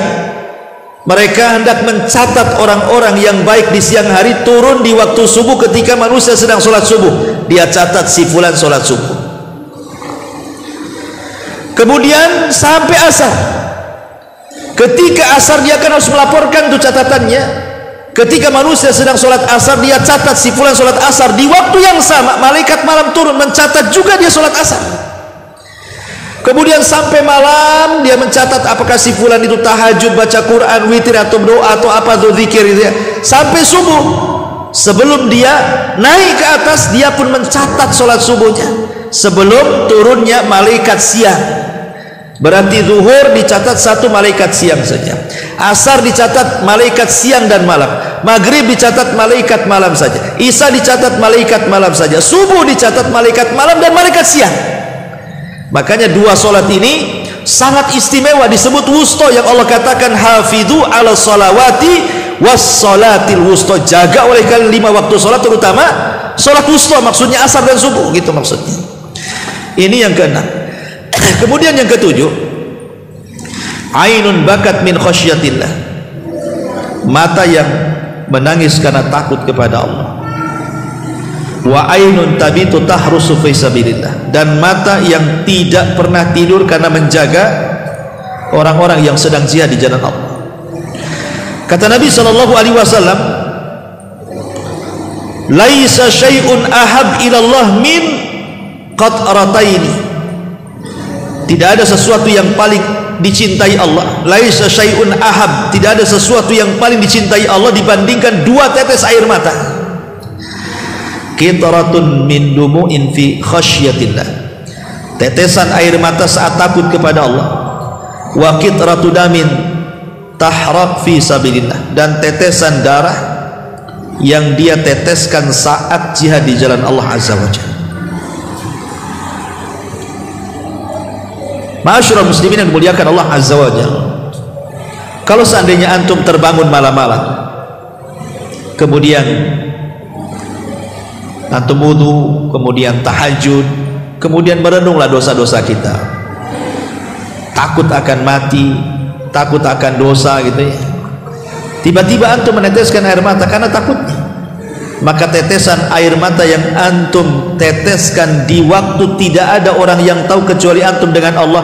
Speaker 2: mereka hendak mencatat orang-orang yang baik di siang hari, turun di waktu subuh ketika manusia sedang sholat subuh. Dia catat si fulan sholat subuh. Kemudian sampai asar, ketika asar dia kan harus melaporkan tuh catatannya. Ketika manusia sedang sholat asar, dia catat si fulan sholat asar. Di waktu yang sama malaikat malam turun mencatat juga dia sholat asar. Kemudian sampai malam dia mencatat apakah si fulan itu tahajud, baca Quran, witir atau doa atau apa tuh zikir gitu ya. Sampai subuh, sebelum dia naik ke atas, dia pun mencatat sholat subuhnya sebelum turunnya malaikat siang. Berarti zuhur dicatat 1 malaikat siang saja, asar dicatat malaikat siang dan malam, maghrib dicatat malaikat malam saja, isya dicatat malaikat malam saja, subuh dicatat malaikat malam dan malaikat siang. Makanya 2 solat ini sangat istimewa, disebut wusta, yang Allah katakan hafidhu ala salawati was salatil wusta, jaga oleh kalian 5 waktu solat, terutama solat wusta, maksudnya asar dan subuh gitu maksudnya. Ini yang keenam. Kemudian yang ketujuh, ainun bakat min khasyatillah, mata yang menangis karena takut kepada Allah. Wa ainun tabitu tahrusu fi sabilillah, dan mata yang tidak pernah tidur karena menjaga orang-orang yang sedang jihad di jalan Allah. Kata Nabi SAW, laisa syai'un ahab ilallah min qatrataini, tidak ada sesuatu yang paling dicintai Allah. Laisa syai'un ahab, tidak ada sesuatu yang paling dicintai Allah dibandingkan 2 tetes air mata. Qitratun min dumu'in fi khasyatillah, tetesan air mata saat takut kepada Allah. Wa qitratu damin tahraq fi sabilillah, dan tetesan darah yang dia teteskan saat jihad di jalan Allah Azza wa Jalla. Ma'asyiral muslimin yang dimuliakan Allah Azza wa Jalla, kalau seandainya antum terbangun malam-malam, kemudian antum wudu, kemudian tahajud, kemudian merenunglah dosa-dosa kita, takut akan mati, takut akan dosa gitu ya, tiba-tiba antum meneteskan air mata karena takutnya, maka tetesan air mata yang antum teteskan di waktu tidak ada orang yang tahu kecuali antum dengan Allah,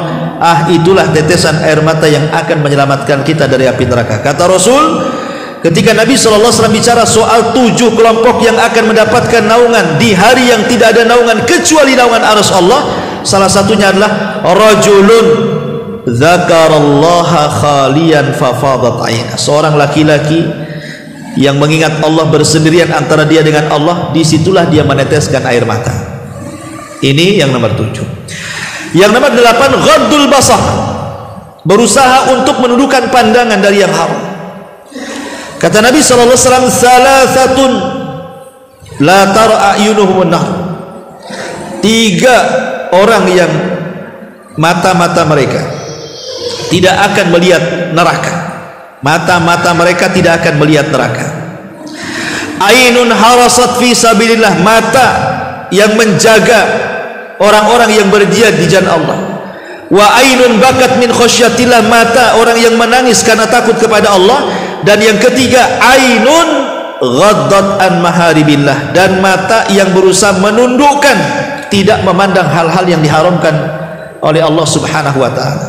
Speaker 2: itulah tetesan air mata yang akan menyelamatkan kita dari api neraka. Kata Rasul, ketika Nabi SAW bicara soal 7 kelompok yang akan mendapatkan naungan di hari yang tidak ada naungan kecuali naungan arsy Allah, salah satunya adalah rajulun dzakarallaha khaliyan fafadat aina. Seorang laki-laki yang mengingat Allah bersendirian antara dia dengan Allah, disitulah dia meneteskan air mata. Ini yang nomor 7. Yang nomor 8, ghaddul basar, berusaha untuk menundukkan pandangan dari yang haram. Kata Nabi sallallahu alaihi wasallam, salasatun la tara ayunuhum an-nar. 3 orang yang mata-mata mereka tidak akan melihat neraka. Mata-mata mereka tidak akan melihat neraka. Ainun harasat fi sabilillah, mata yang menjaga orang-orang yang berjihad di jalan Allah. Wa ainun bakat min khasyatillah, mata orang yang menangis karena takut kepada Allah. Dan yang ketiga, ainun ghaddat an maharibillah, dan mata yang berusaha menundukkan, tidak memandang hal-hal yang diharamkan oleh Allah Subhanahu wa taala.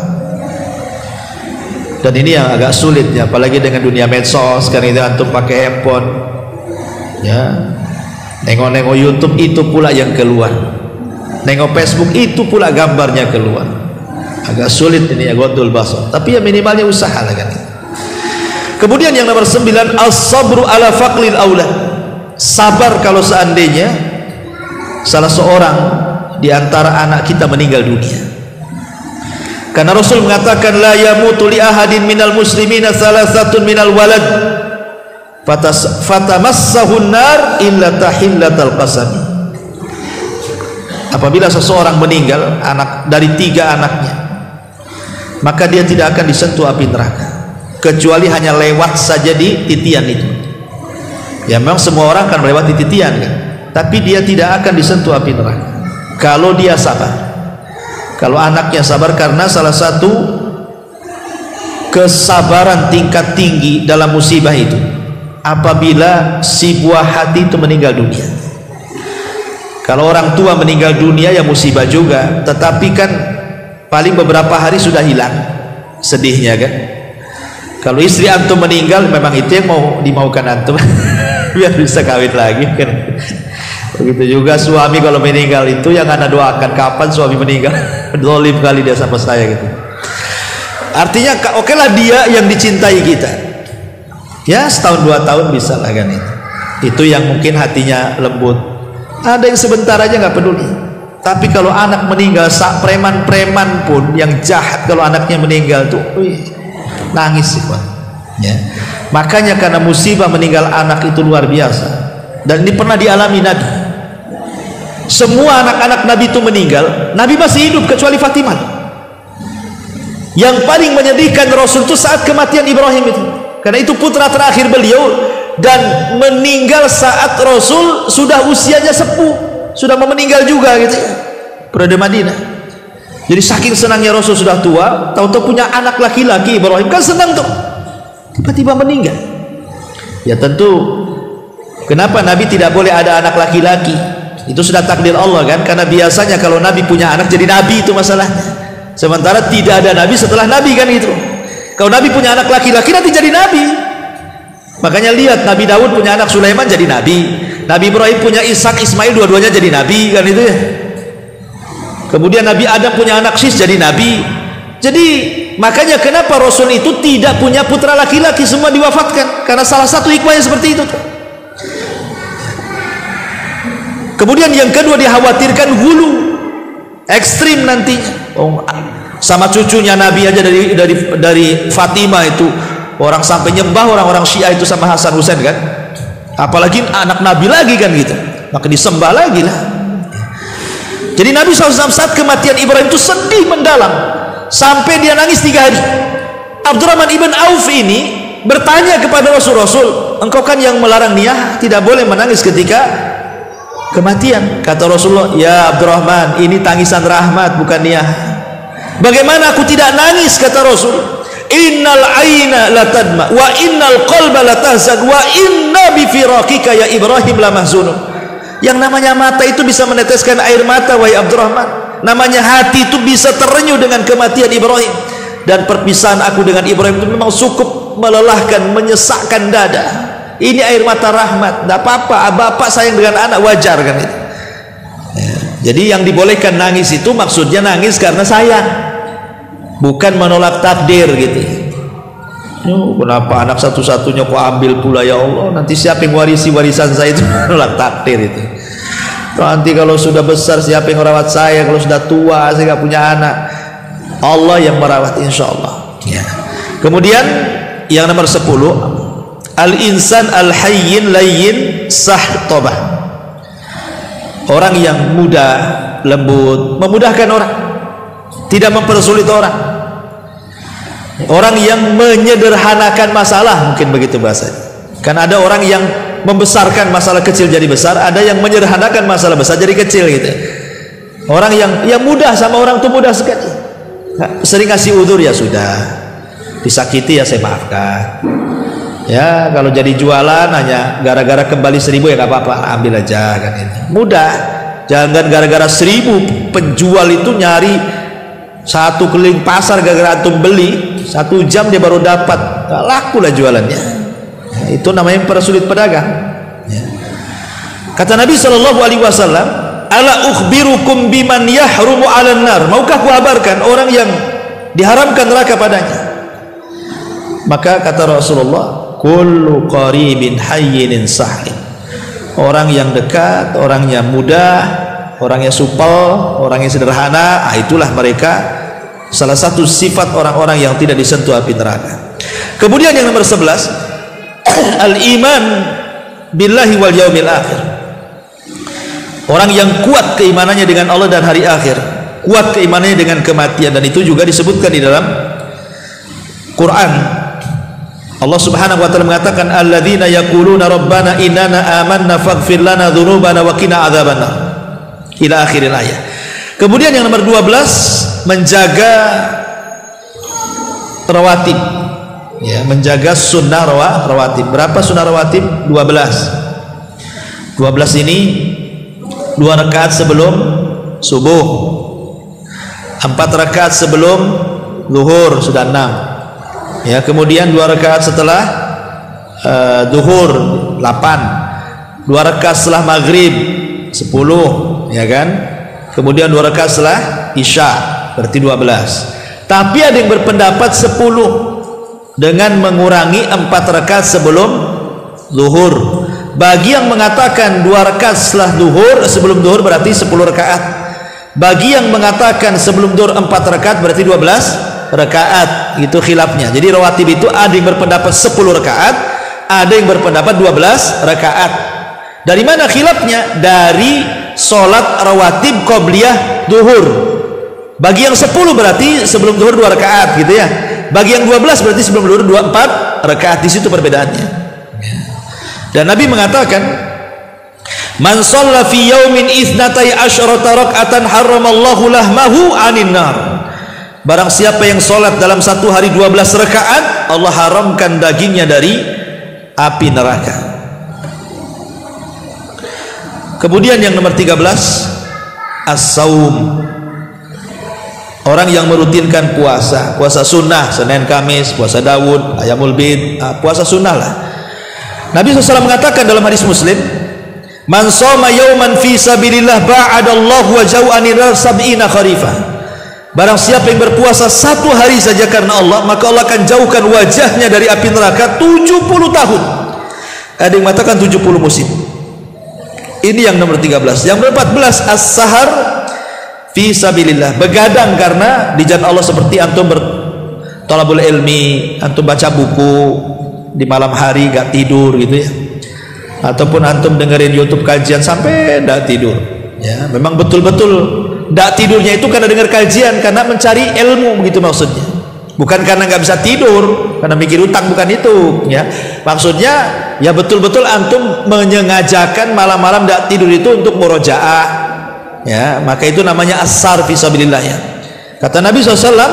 Speaker 2: Dan ini yang agak sulit ya, apalagi dengan dunia medsos. Sekarang itu antum pakai handphone ya, nengok-nengok YouTube itu pula yang keluar, nengok Facebook itu pula gambarnya keluar. Agak sulit ini ya, ghaddul basar. Tapi ya minimalnya usaha lah kan. Kemudian yang nomor 9, as-sabru ala faqlil aulad, sabar kalau seandainya salah seorang di antara anak kita meninggal dunia. Karena Rasul mengatakan, la yamutu li ahadin minal muslimina salasatun minal walad fatamassahun nar illa tahillatal qasami. Apabila seseorang meninggal anak dari 3 anaknya, maka dia tidak akan disentuh api neraka, kecuali hanya lewat saja di titian itu. Ya memang semua orang akan melewati titian kan, tapi dia tidak akan disentuh api neraka kalau dia sabar. Kalau anaknya sabar, karena salah satu kesabaran tingkat tinggi dalam musibah itu apabila si buah hati itu meninggal dunia. Kalau orang tua meninggal dunia ya musibah juga, tetapi kan paling beberapa hari sudah hilang sedihnya kan. Kalau istri antum meninggal, memang itu yang mau dimaukan antum biar bisa kawin lagi kan. Begitu juga suami kalau meninggal, itu yang anda doakan kapan suami meninggal. Zalim kali dia sama saya gitu. Artinya oke lah dia yang dicintai kita ya, setahun 2 tahun bisa lah kan itu yang mungkin hatinya lembut. Ada yang sebentar aja nggak peduli. Tapi kalau anak meninggal, preman-preman pun yang jahat kalau anaknya meninggal tuh nangis sih Pak ya. Makanya karena musibah meninggal anak itu luar biasa, dan ini pernah dialami Nabi. Semua anak-anak Nabi itu meninggal, Nabi masih hidup kecuali Fatimah. Yang paling menyedihkan Rasul itu saat kematian Ibrahim itu, karena itu putra terakhir beliau, dan meninggal saat Rasul sudah usianya sepuh, sudah mau meninggal juga gitu ya, berada Madinah. Jadi saking senangnya Rasul sudah tua, tahu-tahu punya anak laki-laki Ibrahim, kan senang tuh, tiba-tiba meninggal. Ya tentu kenapa Nabi tidak boleh ada anak laki-laki? Itu sudah takdir Allah kan, karena biasanya kalau Nabi punya anak jadi Nabi, itu masalahnya. Sementara tidak ada Nabi setelah Nabi kan itu. Kalau Nabi punya anak laki-laki nanti jadi Nabi. Makanya lihat Nabi Daud punya anak Sulaiman jadi Nabi, Nabi Ibrahim punya Ishak Ismail, dua-duanya jadi Nabi kan itu ya. Kemudian Nabi Adam punya anak Sis jadi Nabi. Jadi makanya kenapa Rasul itu tidak punya putra laki-laki, semua diwafatkan, karena salah satu hikmahnya seperti itu. Kemudian yang kedua, dikhawatirkan hulu ekstrim nantinya. Sama cucunya Nabi aja dari Fatimah itu orang sampai nyembah orang-orang Syiah itu sama Hasan Husain kan, apalagi anak Nabi lagi kan gitu, maka disembah lagi lah. Jadi Nabi SAW saat kematian Ibrahim itu sedih mendalam sampai dia nangis 3 hari. Abdurrahman ibn Auf ini bertanya kepada Rasul, engkau kan yang melarang niyah, tidak boleh menangis ketika kematian. Kata Rasulullah, ya Abdurrahman, ini tangisan rahmat bukan niyah. Bagaimana aku tidak nangis? Kata Rasul, innal aina latadma wa innal qalba latahzan wa inna bi firaqika ya Ibrahim la mahzunun. Yang namanya mata itu bisa meneteskan air mata wahai Abdurrahman, namanya hati itu bisa terenyuh dengan kematian Ibrahim, dan perpisahan aku dengan Ibrahim itu memang cukup melelahkan, menyesakkan dada. Ini air mata rahmat, tidak apa-apa, bapak sayang dengan anak, wajar kan itu ya. Jadi yang dibolehkan nangis itu maksudnya nangis karena sayang bukan menolak takdir gitu. Kenapa anak satu-satunya kok ambil pula ya Allah, nanti siapa yang warisi warisan saya? Itu menolak takdir itu. Nanti kalau sudah besar siapa yang merawat saya, kalau sudah tua saya nggak punya anak, Allah yang merawat insyaallah ya. Kemudian yang nomor 10, al-insan al-hayyin layyin sahtabah, orang yang mudah, lembut, memudahkan orang, tidak mempersulit orang, orang yang menyederhanakan masalah, mungkin begitu bahasanya. Kan ada orang yang membesarkan masalah kecil jadi besar, ada yang menyederhanakan masalah besar jadi kecil gitu. Orang yang mudah sama orang itu mudah sekali, sering ngasih udzur, ya sudah, disakiti ya saya maafkan ya, kalau jadi jualan hanya gara-gara kembali 1000 ya gak apa-apa, ambil aja kan. Itu mudah. Jangan gara-gara 1000 penjual itu nyari satu keliling pasar gara-gara antum beli 1 jam dia baru dapat, gak laku lah jualannya ya, itu namanya mempersulit pedagang ya. Kata Nabi SAW, ala ukhbirukum biman yahrumu 'alan nar, maukah kuhabarkan orang yang diharamkan neraka padanya? Maka kata Rasulullah, kullu qaribin hayyinin sahlin, orang yang dekat, orang yang mudah, orang yang supel, orang yang sederhana, itulah mereka salah satu sifat orang-orang yang tidak disentuh api neraka. Kemudian yang nomor 11, al-iman billahi wal yaumil akhir, orang yang kuat keimanannya dengan Allah dan hari akhir, kuat keimanannya dengan kematian, dan itu juga disebutkan di dalam Quran. Allah Subhanahu wa taala mengatakan, alladzina yaquluna rabbana innana amanna faghfir lana dzunubana wa qina adzabannar, ila akhiril ayat. Kemudian yang nomor 12, menjaga rawatib ya, menjaga sunnah rawatib. Berapa sunnah rawatib? 12 ini 2 rakaat sebelum subuh, 4 rakaat sebelum zuhur, sudah 6 ya. Kemudian 2 rakaat setelah zuhur 8, 2 rakaat setelah maghrib 10 ya kan. Kemudian 2 rakaat setelah isya, berarti 12. Tapi ada yang berpendapat 10 dengan mengurangi 4 rakaat sebelum zuhur. Bagi yang mengatakan 2 rakaat setelah zuhur, sebelum zuhur berarti 10 rakaat. Bagi yang mengatakan sebelum zuhur 4 rakaat berarti 12 rakaat, itu khilafnya. Jadi rawatib itu ada yang berpendapat 10 rakaat, ada yang berpendapat 12 rakaat. Dari mana khilafnya? Dari sholat rawatib qobliyah duhur. Bagi yang 10 berarti sebelum duhur 2 rakaat gitu ya. Bagi yang 12 berarti sebelum duhur 4 rakaat. Di situ perbedaannya. Dan Nabi mengatakan, man shalla fi yaumin itsnatai asyrata rak'atan haramallahu lahmahu 'anin nar. Barang siapa yang sholat dalam satu hari 12 rakaat, Allah haramkan dagingnya dari api neraka. Kemudian yang nomor 13, as-saum, orang yang merutinkan puasa sunnah, Senin Kamis, puasa Daud, Ayamul Bid, puasa sunnah lah. Nabi SAW mengatakan dalam hadis Muslim, man shoma yauman fi sabilillah ba'adallahu wajhahu 'anil nar 70 kharifah. Barang siapa yang berpuasa 1 hari saja karena Allah, maka Allah akan jauhkan wajahnya dari api neraka 70 tahun. Ada yang mengatakan 70 musim. Ini yang nomor 13. Yang nomor 14, as-sahar fi sabilillah, begadang karena di jalan Allah, seperti antum berthalabul ilmi, antum baca buku di malam hari gak tidur gitu ya, ataupun antum dengerin YouTube kajian sampai gak tidur ya. Memang betul-betul nggak tidurnya itu karena dengar kajian, karena mencari ilmu, begitu maksudnya. Bukan karena nggak bisa tidur, karena mikir utang, bukan itu ya. Maksudnya ya betul-betul antum menyengajakan malam-malam nggak tidur itu untuk murojaah ya, maka itu namanya as-sar fi sabilillah ya. Kata Nabi SAW,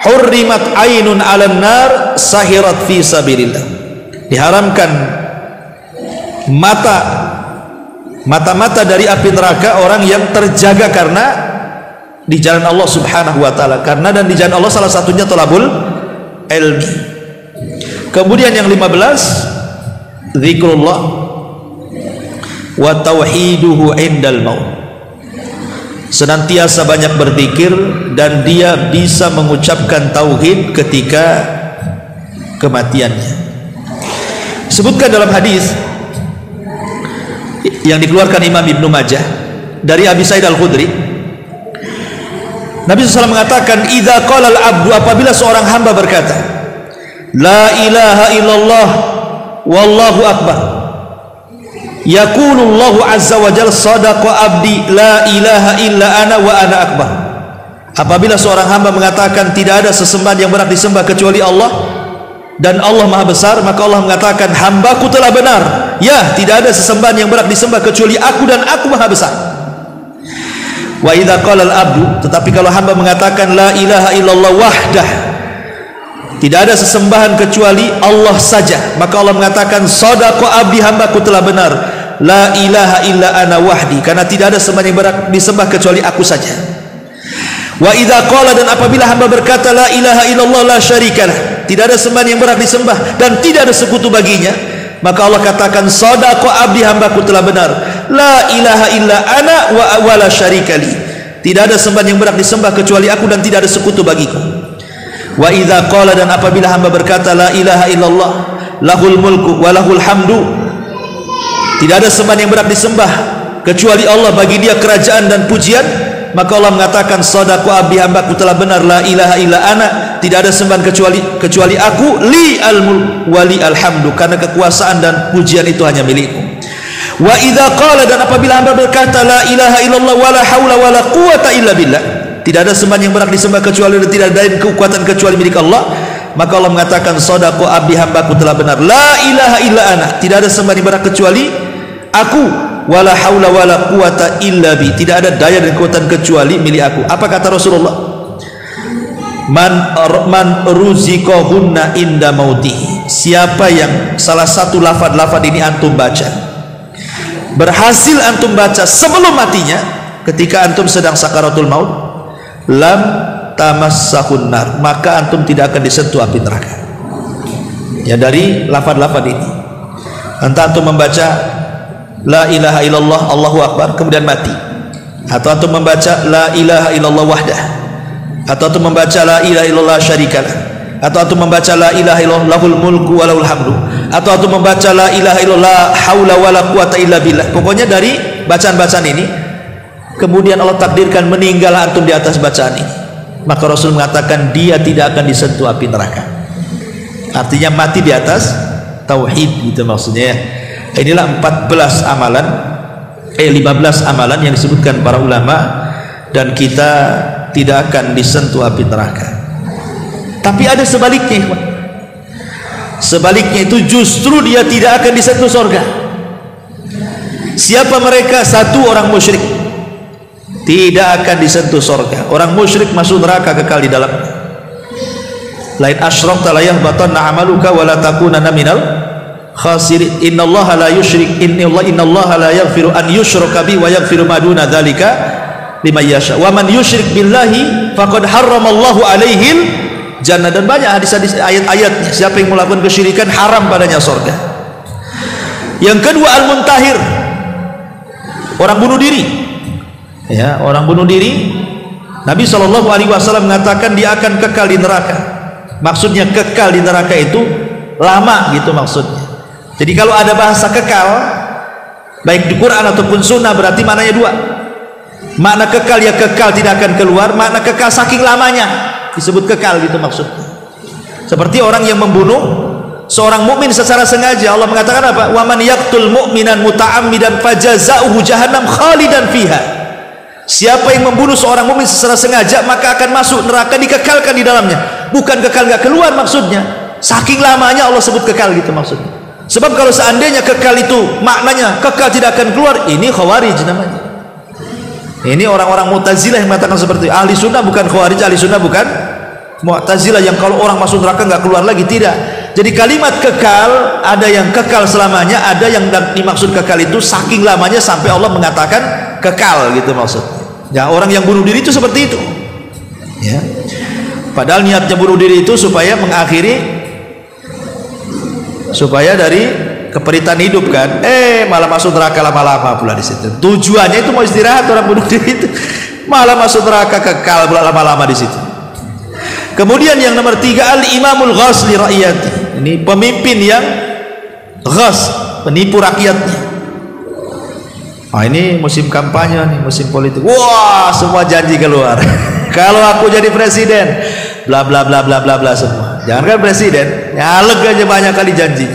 Speaker 2: hurrimat ainun 'alan nar sahirat fi sabilillah, diharamkan mata-mata dari api neraka orang yang terjaga karena di jalan Allah Subhanahu wa taala. Karena dan di jalan Allah salah satunya thalabul ilmi. Kemudian yang 15, zikrullah wa tauhiduhu indal maut, senantiasa banyak berzikir, dan dia bisa mengucapkan tauhid ketika kematiannya. Sebutkan dalam hadis yang dikeluarkan Imam Ibnu Majah dari Abi Sa'id Al-Khudri, Nabi SAW mengatakan, idza qala al-abdu, apabila seorang hamba berkata, la ilaha illallah wallahu akbar, yaqulullahu azza wa jalla, sadaqa abdi la ilaha illa ana wa ana akbar. Apabila seorang hamba mengatakan tidak ada sesembahan yang berhak disembah kecuali Allah dan Allah maha besar, maka Allah mengatakan, hambaku telah benar, ya, tidak ada sesembahan yang berhak disembah kecuali aku dan aku maha besar. Wa idza qala al-abdu, tetapi kalau hamba mengatakan la ilaha illallah wahdah, tidak ada sesembahan kecuali Allah saja, maka Allah mengatakan, shadaqa abdi, hambaku telah benar, la ilaha illa ana wahdi, karena tidak ada sembahan yang berhak disembah kecuali aku saja. Wa idza qala, dan apabila hamba berkata la ilaha illallah la syarikalah, tidak ada sembahan yang berhak disembah dan tidak ada sekutu baginya, maka Allah katakan, shadaqa abdi, hambaku telah benar, la ilaha illa ana wa la syarikali, tidak ada sembahan yang berhak disembah kecuali aku dan tidak ada sekutu bagiku. Wa idza qala, dan apabila hamba berkata la ilaha illallah lahul mulku wa lahul hamdu, tidak ada sembahan yang berhak disembah kecuali Allah, bagi dia kerajaan dan pujian, maka Allah mengatakan, shadaqa abdi, hambaku telah benar, la ilaha illa ana, tidak ada sembahan kecuali aku, li al-mulk wa li al-hamdu, karena kekuasaan dan pujian itu hanya milikku. Wa idza qala, dan apabila hamba berkata la ilaha illallah wa la haula wa la quwata illa billah, tidak ada sembahan yang berhak disembah kecuali dan tidak ada kekuatan kecuali milik Allah, maka Allah mengatakan, shadaqa abdi, hambaku telah benar, la ilaha illa ana, tidak ada sembahan yang berhak kecuali aku, wala haula wala quwata illa bi, tidak ada daya dan kekuatan kecuali milik aku. Apa kata Rasulullah? Man ruziqahunna inda mautihi, siapa yang salah satu lafaz-lafaz ini antum baca, berhasil antum baca sebelum matinya, ketika antum sedang sakaratul maut, lam tamassahun nar, maka antum tidak akan disentuh api neraka. Ya, dari lafaz-lafaz ini, entah antum membaca la ilaha illallah Allahu akbar kemudian mati, atau antum membaca la ilaha illallah wahdah, atau antum membaca la ilaha illallah syarikalah, atau antum membaca la ilaha illallah lahul mulku wa lahul hamdu, atau antum membaca la ilaha illallah haula wala quwata illa billah. Pokoknya dari bacaan-bacaan ini kemudian Allah takdirkan meninggal antum di atas bacaan ini, maka Rasul mengatakan dia tidak akan disentuh api neraka. Artinya mati di atas tauhid, gitu maksudnya. Inilah 15 amalan yang disebutkan para ulama, dan kita tidak akan disentuh api neraka. Tapi ada sebaliknya, sebaliknya itu justru dia tidak akan disentuh surga. Siapa mereka? Satu, orang musyrik tidak akan disentuh surga. Orang musyrik masuk neraka kekal di dalam. Lain asyrakta la yahbatanna amaluka wa la takunanna minal khasirin. Innallaha la yusyrik innallaha la yaghfiru an yushraka bi wa yaghfiru ma duna dzalika liman yasha. Wa man yusyrik billahi faqad harramallahu alaihil jannah. Dan banyak hadis-hadis ayat-ayatnya, siapa yang melakukan kesyirikan haram padanya surga. Yang kedua, al-muntahir, orang bunuh diri. Ya, orang bunuh diri, Nabi SAW mengatakan dia akan kekal di neraka. Maksudnya kekal di neraka itu lama, gitu maksudnya. Jadi kalau ada bahasa kekal baik di Quran ataupun sunnah, berarti maknanya dua. Makna kekal ya kekal tidak akan keluar, makna kekal saking lamanya disebut kekal, gitu maksudnya. Seperti orang yang membunuh seorang mukmin secara sengaja, Allah mengatakan apa? Wa man yaqtul mu'minan muta'ammidan fajaza'uhu jahannam khalidan fiha. Siapa yang membunuh seorang mukmin secara sengaja, maka akan masuk neraka, dikekalkan di dalamnya. Bukan kekal nggak keluar maksudnya, saking lamanya Allah sebut kekal, gitu maksudnya. Sebab kalau seandainya kekal itu maknanya kekal tidak akan keluar, ini khawarij namanya. Ini orang-orang Mu'tazilah yang mengatakan seperti itu. Ahli sunnah bukan khawarij, ahli sunnah bukan Mu'tazilah yang kalau orang masuk neraka nggak keluar lagi, tidak. Jadi kalimat kekal ada yang kekal selamanya, ada yang dimaksud kekal itu saking lamanya sampai Allah mengatakan kekal, gitu maksudnya. Ya, orang yang bunuh diri itu seperti itu. Ya. Padahal niatnya bunuh diri itu supaya mengakhiri, supaya dari keperitan hidup kan, malah masuk neraka lama-lama pula di situ. Tujuannya itu mau istirahat orang bunuh diri itu. malah masuk neraka kekal lama-lama di situ. Kemudian yang nomor 3, al-imamul ghas li ra'iyati. Ini pemimpin yang ghas, penipu rakyatnya. Ini musim kampanye nih, musim politik. Wah, semua janji keluar. Kalau aku jadi presiden, bla bla bla bla bla bla semua. Jangankan presiden, nyalek aja banyak kali janji.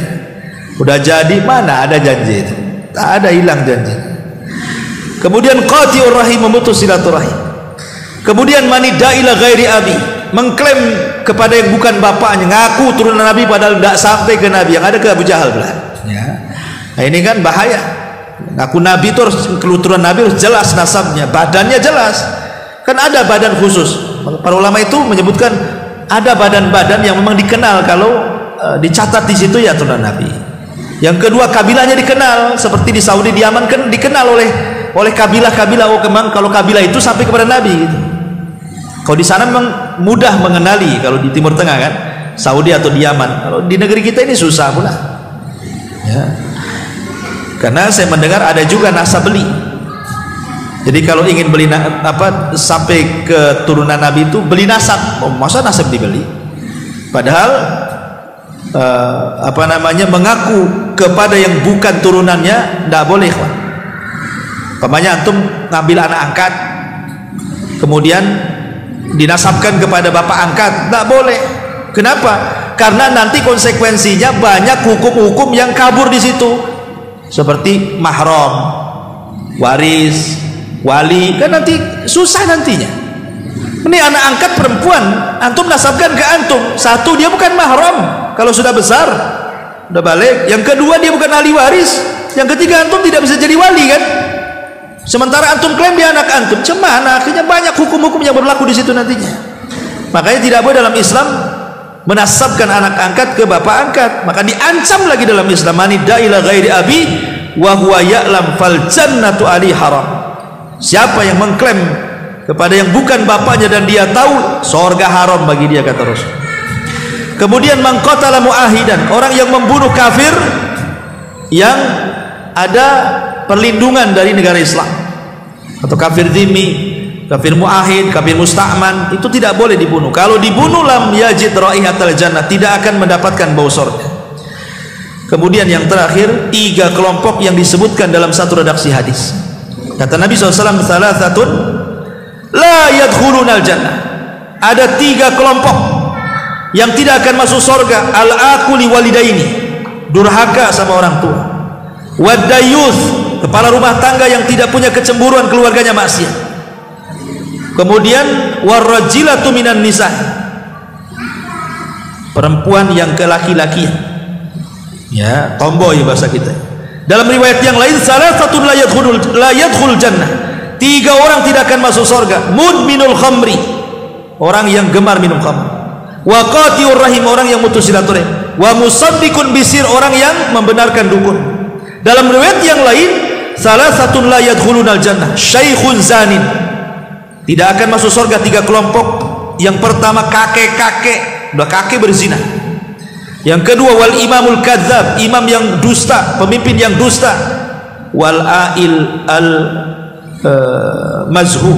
Speaker 2: Udah jadi, mana ada janji itu? Tak ada, hilang janji. Kemudian qati'ur rahim, memutus silaturahim. Kemudian manida ila ghairi abi, mengklaim kepada yang bukan bapaknya, ngaku turunan Nabi padahal tidak sampai ke Nabi, yang ada ke Abu Jahal belah. Ya. Nah, ini kan bahaya. Ngaku Nabi itu harus keturunan Nabi, harus jelas nasabnya, badannya jelas. Kan ada badan khusus. Para ulama itu menyebutkan ada badan-badan yang memang dikenal kalau dicatat di situ ya turunan Nabi. Yang kedua, kabilahnya dikenal, seperti di Saudi, di Yaman kan dikenal oleh kabilah-kabilah. Oh, memang kalau kabilah itu sampai kepada Nabi gitu. Kalau di sana memang mudah mengenali, kalau di Timur Tengah kan, Saudi atau di Yaman. Kalau di negeri kita ini susah pula. Ya. Karena saya mendengar ada juga nasab beli. Jadi kalau ingin beli sampai ke turunan Nabi itu beli nasab. Oh, masa nasab dibeli? Padahal mengaku kepada yang bukan turunannya tidak boleh. Umpamanya antum ngambil anak angkat, kemudian dinasabkan kepada bapak angkat, tidak boleh. Kenapa? Karena nanti konsekuensinya banyak hukum-hukum yang kabur di situ, seperti mahram, waris, wali, kan nanti susah nantinya. Ini anak angkat perempuan, antum nasabkan ke antum. Satu, dia bukan mahram kalau sudah besar, udah balik. Yang kedua, dia bukan ahli waris. Yang ketiga, antum tidak bisa jadi wali kan. Sementara antum klaim dia anak antum, cemana? Akhirnya banyak hukum-hukum yang berlaku di situ nantinya. Makanya tidak boleh dalam Islam menasabkan anak angkat ke bapak angkat. Maka diancam lagi dalam Islam, manida ila ghairi abi wa huwa ya'lam fal jannatu ali haram. Siapa yang mengklaim kepada yang bukan bapaknya dan dia tahu, surga haram bagi dia, kata Rasul. Kemudian man qatala muahidan, orang yang membunuh kafir yang ada perlindungan dari negara Islam, atau kafir dhimmi, kafir muahid, kafir musta'man, itu tidak boleh dibunuh. Kalau dibunuh lam yajid raihatal jannah, tidak akan mendapatkan bau surga. Kemudian yang terakhir, 3 kelompok yang disebutkan dalam satu redaksi hadis. Kata Nabi SAW, salasatun la yadkhulunal jannah. Ada 3 kelompok yang tidak akan masuk surga. Al-aquli walidaini, durhaka sama orang tua. Wadayuth, kepala rumah tangga yang tidak punya kecemburuan keluarganya maksiat. Kemudian warrajilatu minan nisa, perempuan yang kelaki-lakian, ya, tomboy bahasa kita. Dalam riwayat yang lain, salah satu la yadkhul jannah, 3 orang tidak akan masuk surga. Mudminul khamri, orang yang gemar minum khamr. Wa qati'ur rahim, orang yang mutus silaturahim. Wa musaddiqun bisir, orang yang membenarkan dukun. Dalam riwayat yang lain, salah satu la yadkhulunal jannah, syaikhun zanin, tidak akan masuk surga 3 kelompok. Yang pertama, kakek-kakek, udah kakek berzina. Yang kedua, wal imamul kadzab, imam yang dusta, pemimpin yang dusta. Wal ail al mazhum,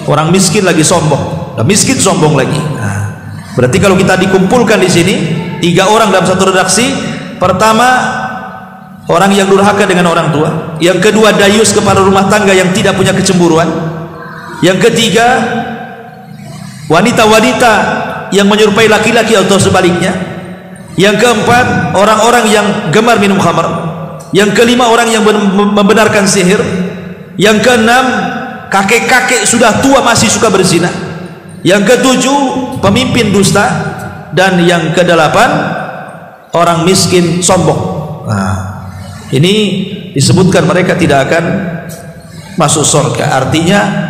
Speaker 2: orang miskin lagi sombong. Nah, miskin sombong lagi. Nah, berarti kalau kita dikumpulkan di sini 3 orang dalam satu redaksi. Pertama, orang yang durhaka dengan orang tua. Yang kedua, dayus, kepala rumah tangga yang tidak punya kecemburuan. Yang ketiga, wanita-wanita yang menyerupai laki-laki atau sebaliknya. Yang keempat, orang-orang yang gemar minum khamar. Yang kelima, orang yang membenarkan sihir. Yang keenam, kakek-kakek sudah tua masih suka berzina. Yang ketujuh, pemimpin dusta. Dan yang kedelapan, orang miskin sombong. Nah, ini disebutkan mereka tidak akan masuk surga. Artinya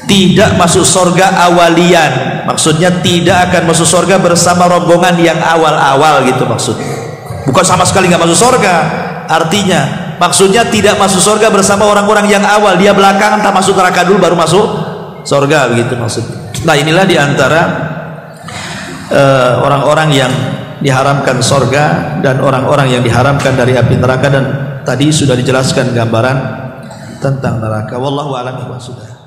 Speaker 2: tidak masuk surga awalian, maksudnya tidak akan masuk surga bersama rombongan yang awal-awal gitu maksudnya. Bukan sama sekali nggak masuk surga, artinya maksudnya tidak masuk surga bersama orang-orang yang awal, dia belakangan tak masuk neraka dulu baru masuk surga, begitu maksudnya. Nah, inilah diantara orang-orang yang diharamkan surga dan orang-orang yang diharamkan dari api neraka, dan tadi sudah dijelaskan gambaran tentang neraka. Wallahu a'lam bishawab.